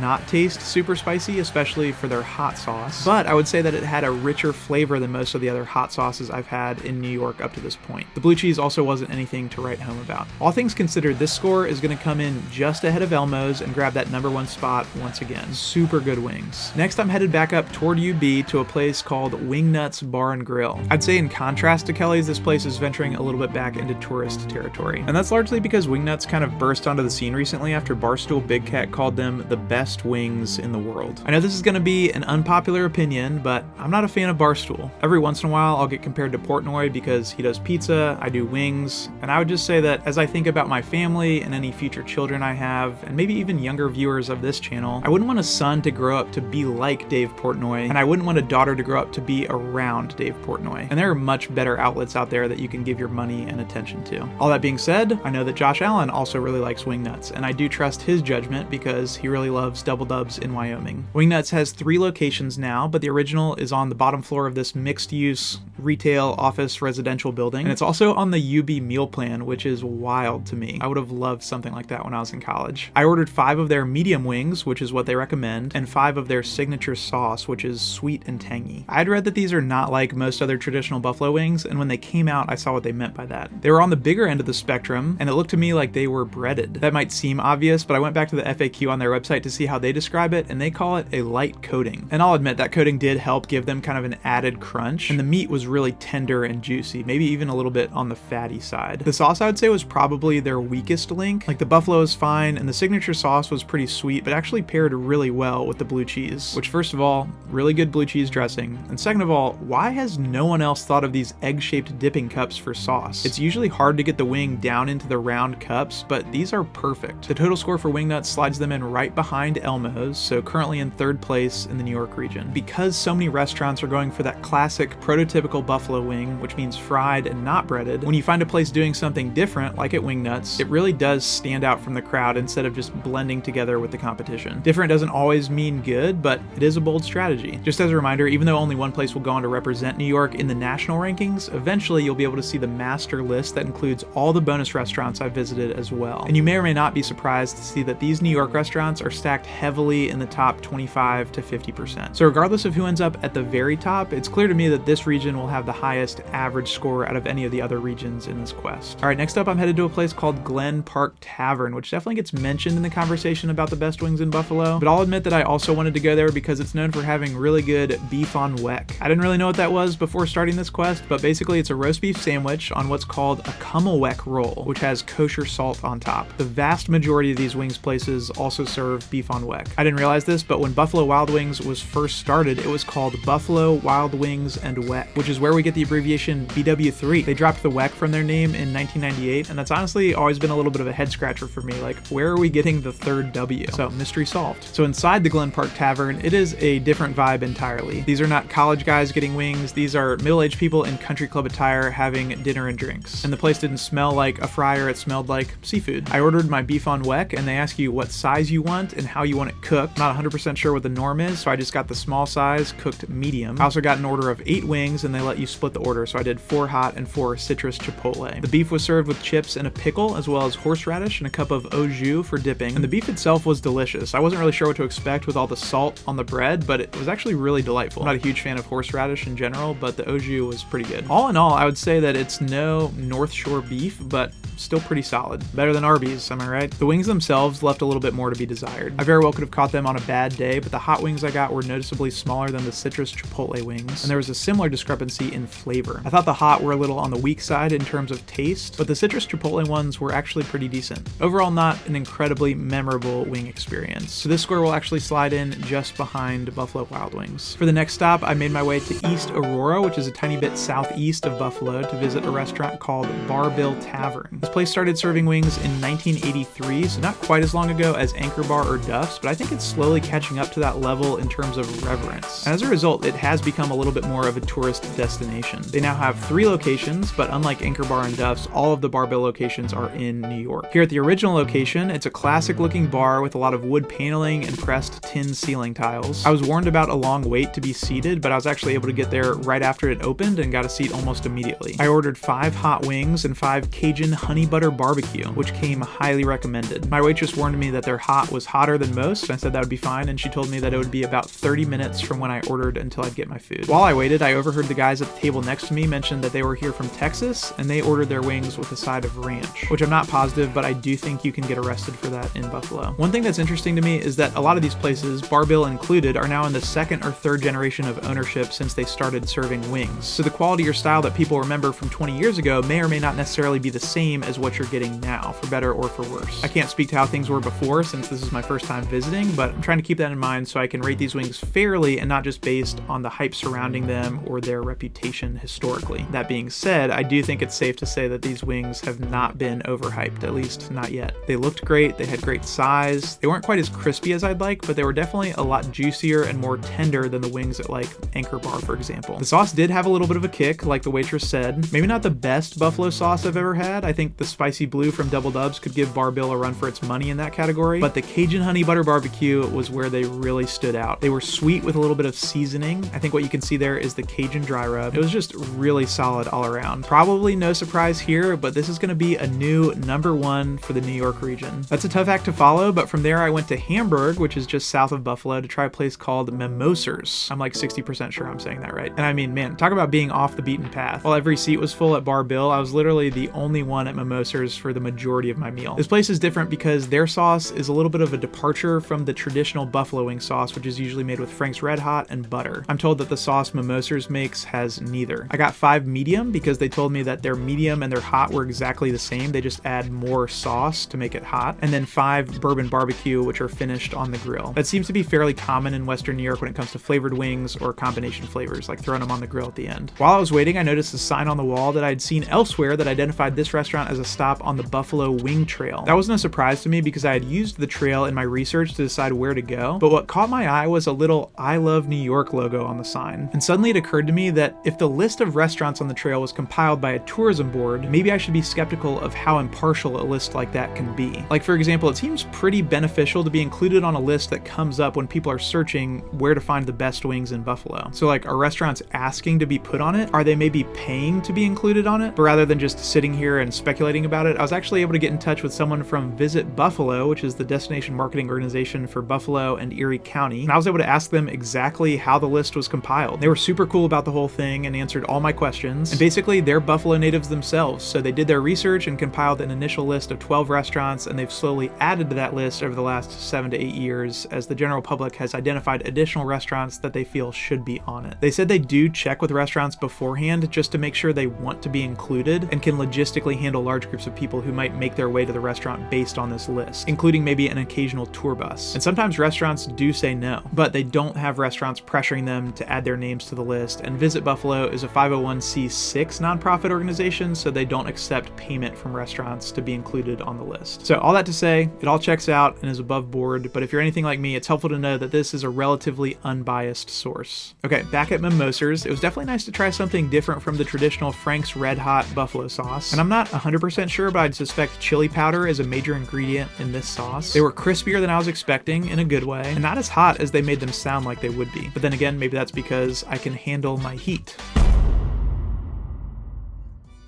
not taste super spicy, especially for their hot sauce, but I would say that it had a richer flavor than most of the other hot sauces I've had in New York up to this point. The blue cheese also wasn't anything to write home about. All things considered, this score is going to come in just ahead of Elmo's and grab that #1 spot once again. Super good wings. Next, I'm headed back up toward UB to a place called Wingnuts Bar and Grill. I'd say in contrast to Kelly's, this place is venturing a little bit back into tourist territory. And that's largely because Wingnuts kind of burst onto the scene recently after Barstool Big Cat called them the best wings in the world. I know this is going to be an unpopular opinion, but I'm not a fan of Barstool. Every once in a while, I'll get compared to Portnoy because he does pizza, I do wings, and I would just say that as I think about my family and any future children I have, and maybe even younger viewers of this channel, I wouldn't want a son to grow up to be like Dave Portnoy, and I wouldn't want a daughter to grow up to be around Dave Portnoy. And there are much better outlets out there that you can give your money and attention to. All that being said, I know that Josh Allen also really likes Wingnuts, and I do trust his judgment because he really loves Double Dubs in Wyoming. Wingnuts has 3 locations now, but the original is on the bottom floor of this mixed-use retail, office, residential building, and it's also on the UB meal plan, which is wild to me. I would have loved something like that when I was in college. I ordered 5 of their medium wings, which is what they recommend, and 5 of their signature sauce, which is sweet and tangy. I'd read that these are not like most other traditional buffalo wings, and when they came out, I saw what they meant by that. They were on the bigger end of the spectrum, and it looked to me like they were breaded. That might seem obvious, but I went back to the FAQ on their website to see how they describe it, and they call it a light coating. And I'll admit that coating did help give them kind of an added crunch, and the meat was really tender and juicy, maybe even a little bit on the fatty side. The sauce, I would say, was probably their weakest link. Like, the buffalo is fine, and the signature sauce was pretty sweet, but actually paired really well with the blue cheese, which, first of all, really good blue cheese dressing, and second of all, why has no one else thought of these egg-shaped dipping cups for sauce? It's usually hard to get the wing down into the round cups, but these are perfect. The total score for Wingnuts slides them in right behind Elmo's, so currently in 3rd place in the New York region. Because so many restaurants are going for that classic prototypical buffalo wing, which means fried and not breaded, when you find a place doing something different, like at Wingnuts, it really does stand out from the crowd instead of just blending together with the competition. Different doesn't always mean good, but it is a bold strategy. Just as a reminder, even though only one place will go on to represent New York in the national rankings, eventually you'll be able to see the master list that includes all the bonus restaurants I've visited as well. And you may or may not be surprised to see that these New York restaurants are stacked heavily in the top 25 to 50%. So So regardless of who ends up at the very top, it's clear to me that this region will have the highest average score out of any of the other regions in this quest. All right, next up I'm headed to a place called Glen Park Tavern, which definitely gets mentioned in the conversation about the best wings in Buffalo, but I'll admit that I also wanted to go there because it's known for having really good beef on weck. I didn't really know what that was before starting this quest, but basically it's a roast beef sandwich on what's called a kummelweck roll, which has kosher salt on top. The vast majority of these wings places also serve beef on weck. I didn't realize this, but when Buffalo Wild Wings was first started, it was called Buffalo Wild Wings and Weck, which is where we get the abbreviation BW3. They dropped the weck from their name in 1998, and that's honestly always been a little bit of a head scratcher for me. Like, where are we getting the third W? So, mystery solved. So inside the Glen Park Tavern, it is a different vibe entirely. These are not college guys getting wings. These are middle-aged people in country club attire having dinner and drinks. And the place didn't smell like a fryer, it smelled like seafood. I ordered my beef on weck, and they ask you what size you want and how you want it cooked. Not 100% sure what the norm is, so I just got the small size, cooked medium. I also got an order of 8 wings, and they let you split the order, so I did 4 hot and 4 citrus chipotle. The beef was served with chips and a pickle, as well as horseradish and a cup of au jus for dipping. And the beef itself was delicious. I wasn't really sure what to expect with all the salt on the bread, but it was actually really delightful. I'm not a huge fan of horseradish in general, but the au jus was pretty good. All in all, I would say that it's no North Shore beef, but still pretty solid. Better than Arby's, am I right? The wings themselves left a little bit more to be desired. I very well could have caught them on a bad day, but the hot wings I got were noticeably smaller than the citrus chipotle wings, and there was a similar discrepancy in flavor. I thought the hot were a little on the weak side in terms of taste, but the citrus chipotle ones were actually pretty decent. Overall, not an incredibly memorable wing experience. So this score will actually slide in just behind Buffalo Wild Wings. For the next stop, I made my way to East Aurora, which is a tiny bit southeast of Buffalo, to visit a restaurant called Bar Bill Tavern. This place started serving wings in 1983, so not quite as long ago as Anchor Bar or Duff's, but I think it's slowly catching up to that level in terms of reverence. And as a result, it has become a little bit more of a tourist destination. They now have 3 locations, but unlike Anchor Bar and Duff's, all of the Bar Bill locations are in New York. Here at the original location, it's a classic looking bar with a lot of wood paneling and pressed tin ceiling tiles. I was warned about a long wait to be seated, but I was actually able to get there right after it opened and got a seat almost immediately. I ordered 5 hot wings and 5 Cajun honey butter barbecue, which came highly recommended. My waitress warned me that their hot was hotter than most, and I said that would be fine, and she told me that it would be about 30 minutes from when I ordered until I'd get my food. While I waited, I overheard the guys at the table next to me mention that they were here from Texas, and they ordered their wings with a side of ranch, which I'm not positive, but I do think you can get arrested for that in Buffalo. One thing that's interesting to me is that a lot of these places, Bar Bill included, are now in the 2nd or 3rd generation of ownership since they started serving wings. So the quality or style that people remember from 20 years ago may or may not necessarily be the same as what you're getting now, for better or for worse. I can't speak to how things were before since this is my first time visiting, but I'm trying to keep that in mind so I can rate these wings fairly and not just based on the hype surrounding them or their reputation historically. That being said, I do think it's safe to say that these wings have not been overhyped, at least not yet. They looked great, they had great size, they weren't quite as crispy as I'd like, but they were definitely a lot juicier and more tender than the wings at like Anchor Bar, for example. The sauce did have a little bit of a kick, like the waitress said. Maybe not the best buffalo sauce I've ever had. I think the spicy blue from Double Dubs could give Bar Bill a run for its money in that category, but the Cajun honey butter barbecue was where they really stood out. They were sweet with a little bit of seasoning. I think what you can see there is the Cajun dry rub. It was just really solid all around. Probably no surprise here, but this is going to be a new #1 for the New York region. That's a tough act to follow, but from there I went to Hamburg, which is just south of Buffalo, to try a place called Mimosers. I'm like 60% sure I'm saying that right. And I mean, man, talk about being off the beaten path. While every seat was full at Bar Bill, I was literally the only one at Mimosers for the majority of my meal. This place is different because their sauce is a little bit of a departure from the traditional buffalo wing sauce, which is usually made with Frank's Red Hot and butter. I'm told that the sauce Mimosers makes has neither. I got 5 medium because they told me that their medium and their hot were exactly the same. They just add more sauce to make it hot. And then 5 bourbon barbecue, which are finished on the grill. That seems to be fairly common in Western New York when it comes to flavored wings or combination flavors, like throwing them on the grill at the end. While I was waiting, I noticed a sign on the wall that I'd seen elsewhere that identified this restaurant as a stop on the Buffalo Wing Trail. That wasn't a surprise to me because I had used the trail in my research to decide where to go, but what caught my eye was a little I Love New York logo on the sign. And suddenly it occurred to me that if the list of restaurants on the trail was compiled by a tourism board, maybe I should be skeptical of how impartial a list like that can be. Like, for example, it seems pretty beneficial to be included on a list that comes up when people are searching where to find the best wings in Buffalo. So like, are restaurants asking to be put on it? Are they maybe paying to be included on it? But rather than just sitting here and speculating about it, I was actually able to get in touch with someone from Visit Buffalo, which is the destination marketing organization for Buffalo and Erie County. And I was able to ask them exactly how the list was compiled. They were super cool about the whole thing and answered all my questions. And basically, they're Buffalo natives themselves, so they did their research and compiled an initial list of 12 restaurants, and they've slowly added to that list over the last 7 to 8 years as the general public has identified additional restaurants that they feel should be on it. They said they do check with restaurants beforehand just to make sure they want to be included and can logistically handle large groups of people who might make their way to the restaurant based on this list, including maybe an occasional tour bus. And sometimes restaurants do say no, but they don't have restaurants pressuring them to add their names to the list. And Visit Buffalo is a 501c6 nonprofit organization, so they don't accept payment from restaurants to be included on the list. So all that to say, it all checks out and is above board, but if you're anything like me, it's helpful to know that this is a relatively unbiased source. Okay, back at Mimosers, it was definitely nice to try something different from the traditional Frank's Red Hot buffalo sauce. And I'm not 100% sure, but I'd suspect chili powder is a major ingredient in this sauce. They were crispier than I was expecting in a good way, and not as hot as they made them sound like they would be. But then again, maybe that's because I can handle my heat.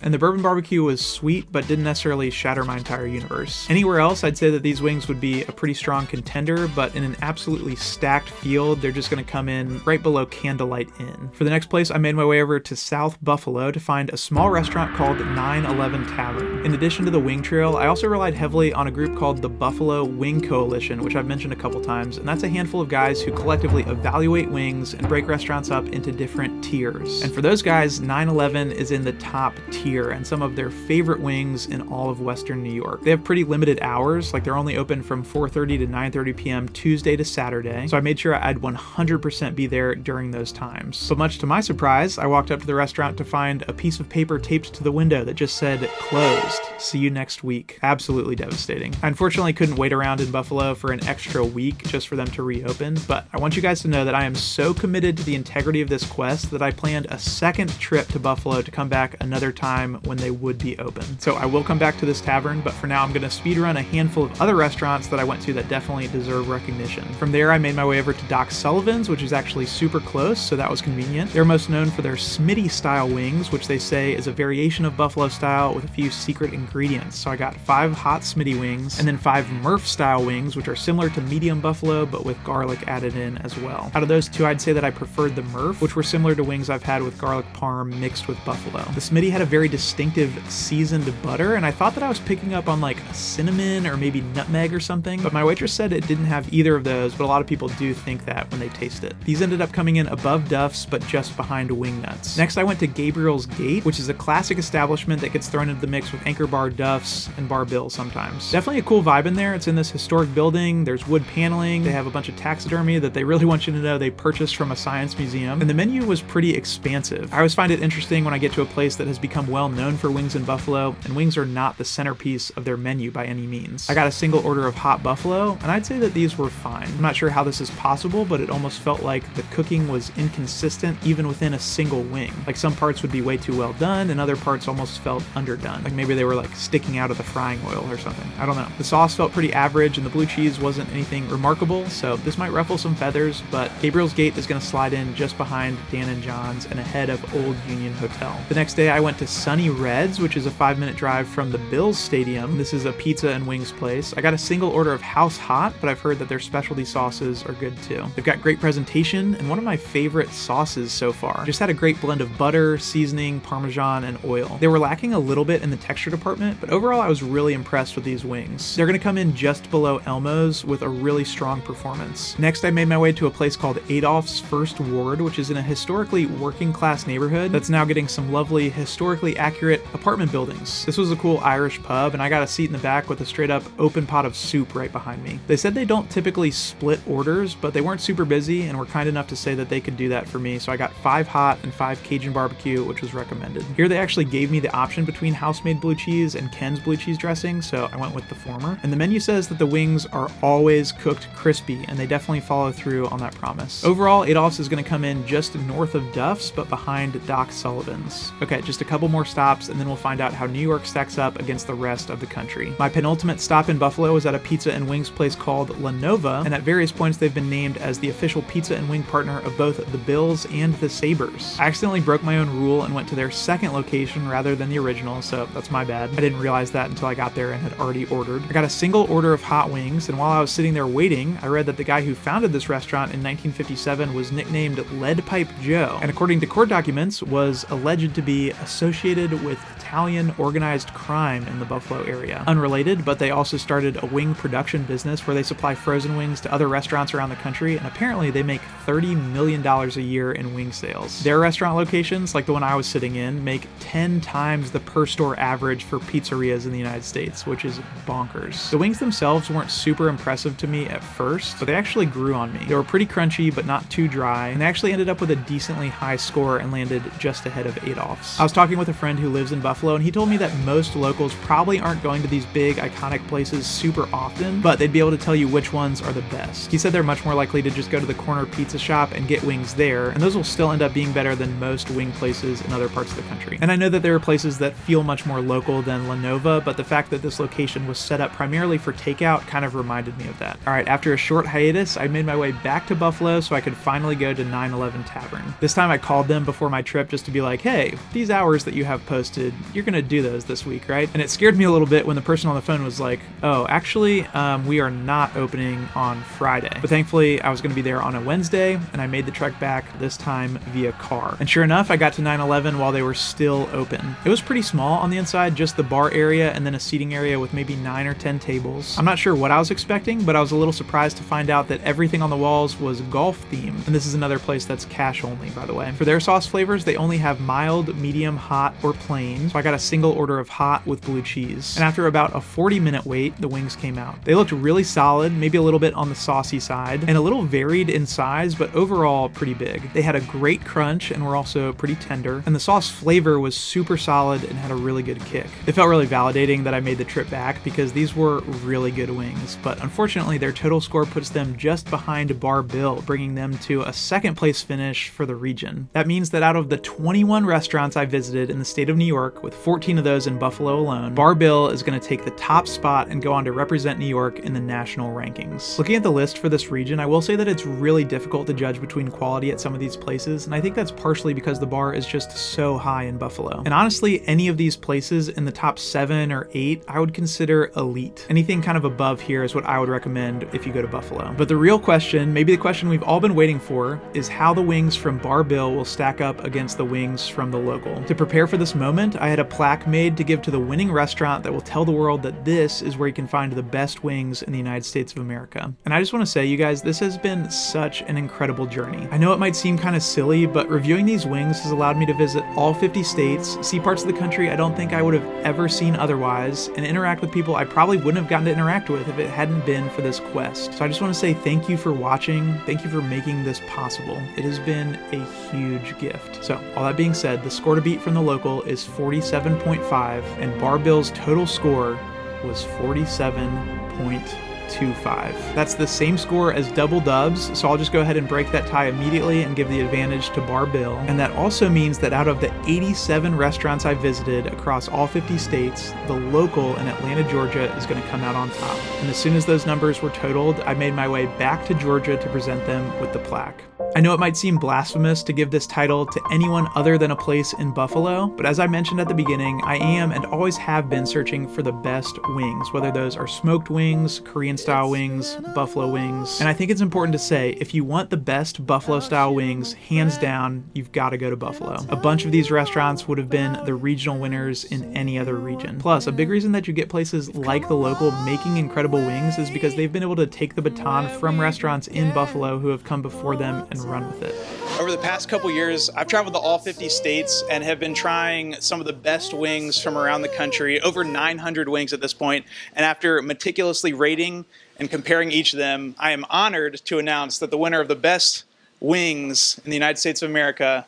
And the bourbon barbecue was sweet, but didn't necessarily shatter my entire universe. Anywhere else, I'd say that these wings would be a pretty strong contender, but in an absolutely stacked field, they're just gonna come in right below Candlelight Inn. For the next place, I made my way over to South Buffalo to find a small restaurant called 911 Tavern. In addition to the wing trail, I also relied heavily on a group called the Buffalo Wing Coalition, which I've mentioned a couple times, and that's a handful of guys who collectively evaluate wings and break restaurants up into different tiers. And for those guys, 911 is in the top tier and some of their favorite wings in all of Western New York. They have pretty limited hours, like they're only open from 4:30 to 9:30 p.m. Tuesday to Saturday, so I made sure I'd 100% be there during those times. But much to my surprise, I walked up to the restaurant to find a piece of paper taped to the window that just said, "Closed. See you next week." Absolutely devastating. I unfortunately couldn't wait around in Buffalo for an extra week just for them to reopen, but I want you guys to know that I am so committed to the integrity of this quest that I planned a second trip to Buffalo to come back another time when they would be open. So I will come back to this tavern, but for now I'm gonna speed run a handful of other restaurants that I went to that definitely deserve recognition. From there, I made my way over to Doc Sullivan's, which is actually super close, so that was convenient. They're most known for their Smitty style wings, which they say is a variation of Buffalo style with a few secret ingredients. So I got 5 hot Smitty wings and then 5 Murph style wings, which are similar to medium buffalo, but with garlic added in as well. Out of those two, I'd say that I preferred the Murph, which were similar to wings I've had with garlic parm mixed with buffalo. The Smitty had a very distinctive seasoned butter, and I thought that I was picking up on like a cinnamon or maybe nutmeg or something, but my waitress said it didn't have either of those, but a lot of people do think that when they taste it. These ended up coming in above Duff's, but just behind Wingnuts. Next, I went to Gabriel's Gate, which is a classic establishment that gets thrown into the mix with Anchor Bar, Duff's, and Bar Bill sometimes. Definitely a cool vibe in there. It's in this historic building, there's wood paneling, they have a bunch of taxidermy that they really want you to know they purchased from a science museum, and the menu was pretty expansive. I always find it interesting when I get to a place that has become well known for wings in Buffalo, and wings are not the centerpiece of their menu by any means. I got a single order of hot buffalo, and I'd say that these were fine. I'm not sure how this is possible, but it almost felt like the cooking was inconsistent even within a single wing. Like some parts would be way too well done, and other parts almost felt underdone. Like maybe they were like sticking out of the frying oil or something. I don't know. The sauce felt pretty average, and the blue cheese wasn't anything remarkable, so this might ruffle some feathers, but Gabriel's Gate is going to slide in just behind Dan and John's and ahead of Old Union Hotel. The next day, I went to Sunny Red's, which is a 5-minute drive from the Bills Stadium. This is a pizza and wings place. I got a single order of House Hot, but I've heard that their specialty sauces are good too. They've got great presentation and one of my favorite sauces so far. Just had a great blend of butter, seasoning, Parmesan, and oil. They were lacking a little bit in the texture department, but overall I was really impressed with these wings. They're gonna come in just below Elmo's with a really strong performance. Next, I made my way to a place called Adolph's First Ward, which is in a historically working class neighborhood that's now getting some lovely, historically accurate apartment buildings. This was a cool Irish pub, and I got a seat in the back with a straight up open pot of soup right behind me. They said they don't typically split orders, but they weren't super busy and were kind enough to say that they could do that for me, so I got 5 hot and 5 Cajun barbecue, which was recommended. Here they actually gave me the option between house-made blue cheese and Ken's blue cheese dressing, so I went with the former. And the menu says that the wings are always cooked crispy, and they definitely follow through on that promise. Overall, Adolph's is going to come in just north of Duff's, but behind Doc Sullivan's. Okay, just a couple more stops, and then we'll find out how New York stacks up against the rest of the country. My penultimate stop in Buffalo was at a pizza and wings place called La Nova, and at various points they've been named as the official pizza and wing partner of both the Bills and the Sabres. I accidentally broke my own rule and went to their second location rather than the original, so that's my bad. I didn't realize that until I got there and had already ordered. I got a single order of hot wings, and while I was sitting there waiting, I read that the guy who founded this restaurant in 1957 was nicknamed Lead Pipe Joe, and according to court documents, was alleged to be associated with Italian organized crime in the Buffalo area. Unrelated, but they also started a wing production business where they supply frozen wings to other restaurants around the country, and apparently they make $30 million a year in wing sales. Their restaurant locations, like the one I was sitting in, make 10 times the per store average for pizzerias in the United States, which is bonkers. The wings themselves weren't super impressive to me at first, but they actually grew on me. They were pretty crunchy, but not too dry, and they actually ended up with a decently high score and landed just ahead of Adolph's. I was talking with a friend who lives in Buffalo, and he told me that most locals probably aren't going to these big, iconic places super often, but they'd be able to tell you which ones are the best. He said they're much more likely to just go to the corner pizza shop and get wings there, and those will still end up being better than most wing places in other parts of the country. And I know that there are places that feel much more local than La Nova, but the fact that this location was set up primarily for takeout kind of reminded me of that. Alright, after a short hiatus, I made my way back to Buffalo so I could finally go to 911 Tavern. This time I called them before my trip just to be like, hey, these hours that you have posted, you're gonna do those this week, right? And it scared me a little bit when the person on the phone was like, oh, actually, we are not opening on Friday. But thankfully, I was gonna be there on a Wednesday, and I made the trek back, this time via car. And sure enough, I got to 911 while they were still open. It was pretty small on the inside, just the bar area and then a seating area with maybe 9 or 10 tables. I'm not sure what I was expecting, but I was a little surprised to find out that everything on the walls was golf themed. And this is another place that's cash only, by the way. For their sauce flavors, they only have mild, medium, hot, or plain. So I got a single order of hot with blue cheese. And after about a 40-minute wait, the wings came out. They looked really solid, maybe a little bit on the saucy side, and a little varied in size, but overall pretty big. They had a great crunch and were also pretty tender, and the sauce flavor was super solid and had a really good kick. It felt really validating that I made the trip back because these were really good wings, but unfortunately their total score puts them just behind Bar Bill, bringing them to a second place finish for the region. That means that out of the 21 restaurants I visited in the state of New York, with 14 of those in Buffalo alone, Bar Bill is going to take the top spot and go on to represent New York in the national rankings. Looking at the list for this region, I will say that it's really difficult to judge between quality at some of these places, and I think that's partially because the bar is just so high in Buffalo. And honestly, any of these places in the top 7 or 8, I would consider elite. Anything kind of above here is what I would recommend if you go to Buffalo. But the real question, maybe the question we've all been waiting for, is how the wings from Bar Bill will stack up against the wings from the local. To prepare for this moment, I had a plaque made to give to the winning restaurant that will tell the world that this is where you can find the best wings in the United States of America. And I just want to say, you guys, this has been such an incredible journey. I know it might seem kind of silly, but reviewing these wings has allowed me to visit all 50 states, see parts of the country I don't think I would have ever seen otherwise, and interact with people I probably wouldn't have gotten to interact with if it hadn't been for this quest. So I just want to say thank you for watching. Thank you for making this possible. It has been a huge gift. So all that being said, the score to beat from the local is 47.5, and Bar Bill's total score was 47.25. That's the same score as Double Dubs, so I'll just go ahead and break that tie immediately and give the advantage to Bar Bill. And that also means that out of the 87 restaurants I visited across all 50 states, the local in Atlanta, Georgia is going to come out on top. And as soon as those numbers were totaled, I made my way back to Georgia to present them with the plaque. I know it might seem blasphemous to give this title to anyone other than a place in Buffalo, but as I mentioned at the beginning, I am and always have been searching for the best wings, whether those are smoked wings, Korean-style wings, buffalo wings. And I think it's important to say, if you want the best buffalo-style wings, hands down, you've got to go to Buffalo. A bunch of these restaurants would have been the regional winners in any other region. Plus, a big reason that you get places like the local making incredible wings is because they've been able to take the baton from restaurants in Buffalo who have come before them and run with it. Over the past couple years, I've traveled to all 50 states and have been trying some of the best wings from around the country, over 900 wings at this point. And after meticulously rating and comparing each of them, I am honored to announce that the winner of the best wings in the United States of America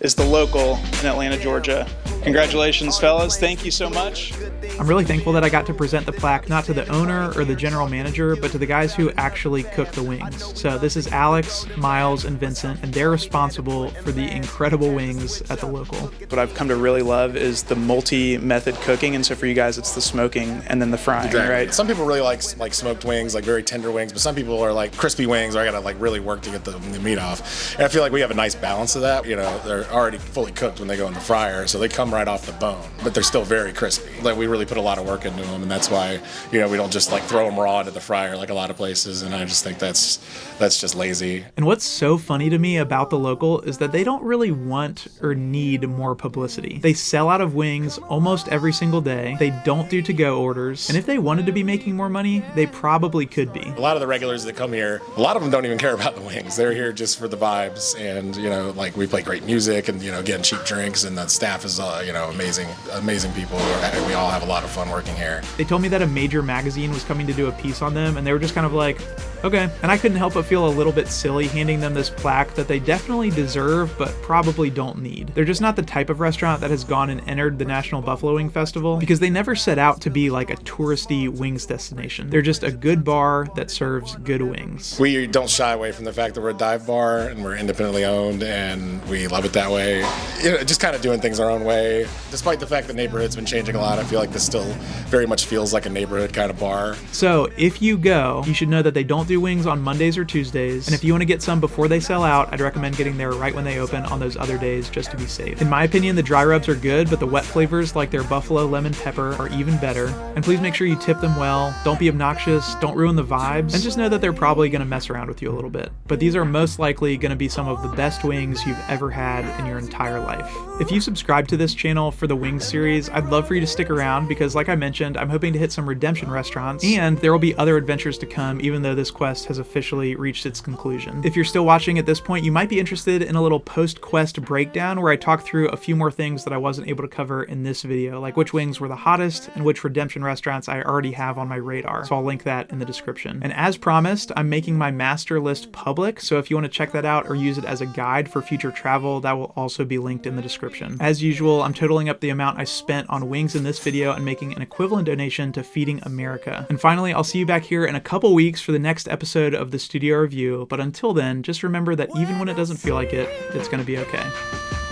is the local in Atlanta, Georgia. Congratulations, fellas. Thank you so much. I'm really thankful that I got to present the plaque not to the owner or the general manager, but to the guys who actually cook the wings. So this is Alex, Miles, and Vincent, and they're responsible for the incredible wings at the local. What I've come to really love is the multi-method cooking, and so for you guys, it's the smoking and then the frying, Exactly. right? Some people really like smoked wings, like very tender wings, but some people are like crispy wings, or I gotta like really work to get the meat off. And I feel like we have a nice balance of that. You know, they're already fully cooked when they go in the fryer, so they come right off the bone, but they're still very crispy. Like we really put a lot of work into them, and that's why, you know, we don't just like throw them raw into the fryer like a lot of places. And I just think that's just lazy. And what's so funny to me about the local is that they don't really want or need more publicity. They sell out of wings almost every single day. They don't do to-go orders. And if they wanted to be making more money, they probably could be. A lot of the regulars that come here, a lot of them don't even care about the wings. They're here just for the vibes, and, you know, like we play great music and, you know, getting cheap drinks, and the staff is, you know, amazing people. We all have a lot of fun working here. They told me that a major magazine was coming to do a piece on them, and they were just kind of like, okay. And I couldn't help but feel a little bit silly handing them this plaque that they definitely deserve, but probably don't need. They're just not the type of restaurant that has gone and entered the National Buffalo Wing Festival, because they never set out to be like a touristy wings destination. They're just a good bar that serves good wings. We don't shy away from the fact that we're a dive bar and we're independently owned, and we love it that way. You know, just kind of doing things our own way. Despite the fact the neighborhood's been changing a lot, I feel like this still very much feels like a neighborhood kind of bar. So if you go, you should know that they don't do wings on Mondays or Tuesdays, and if you want to get some before they sell out, I'd recommend getting there right when they open on those other days just to be safe. In my opinion, the dry rubs are good, but the wet flavors like their buffalo lemon pepper are even better. And please make sure you tip them well, don't be obnoxious, don't ruin the vibes, and just know that they're probably going to mess around with you a little bit. But these are most likely going to be some of the best wings you've ever had in your entire life. If you subscribe to this channel for the wings series, I'd love for you to stick around because, like I mentioned, I'm hoping to hit some redemption restaurants, and there will be other adventures to come even though this quest has officially reached its conclusion. If you're still watching at this point, you might be interested in a little post-quest breakdown where I talk through a few more things that I wasn't able to cover in this video, like which wings were the hottest and which redemption restaurants I already have on my radar. So I'll link that in the description. And as promised, I'm making my master list public, so if you want to check that out or use it as a guide for future travel, that will also be linked in the description. As usual, I'm totaling up the amount I spent on wings in this video and making an equivalent donation to Feeding America. And finally, I'll see you back here in a couple weeks for the next episode of the Studio Revue, but until then, just remember that even when it doesn't feel like it, it's gonna be okay.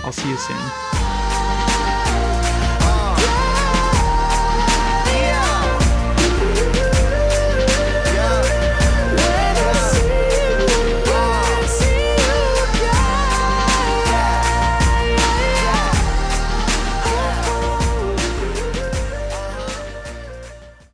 I'll see you soon.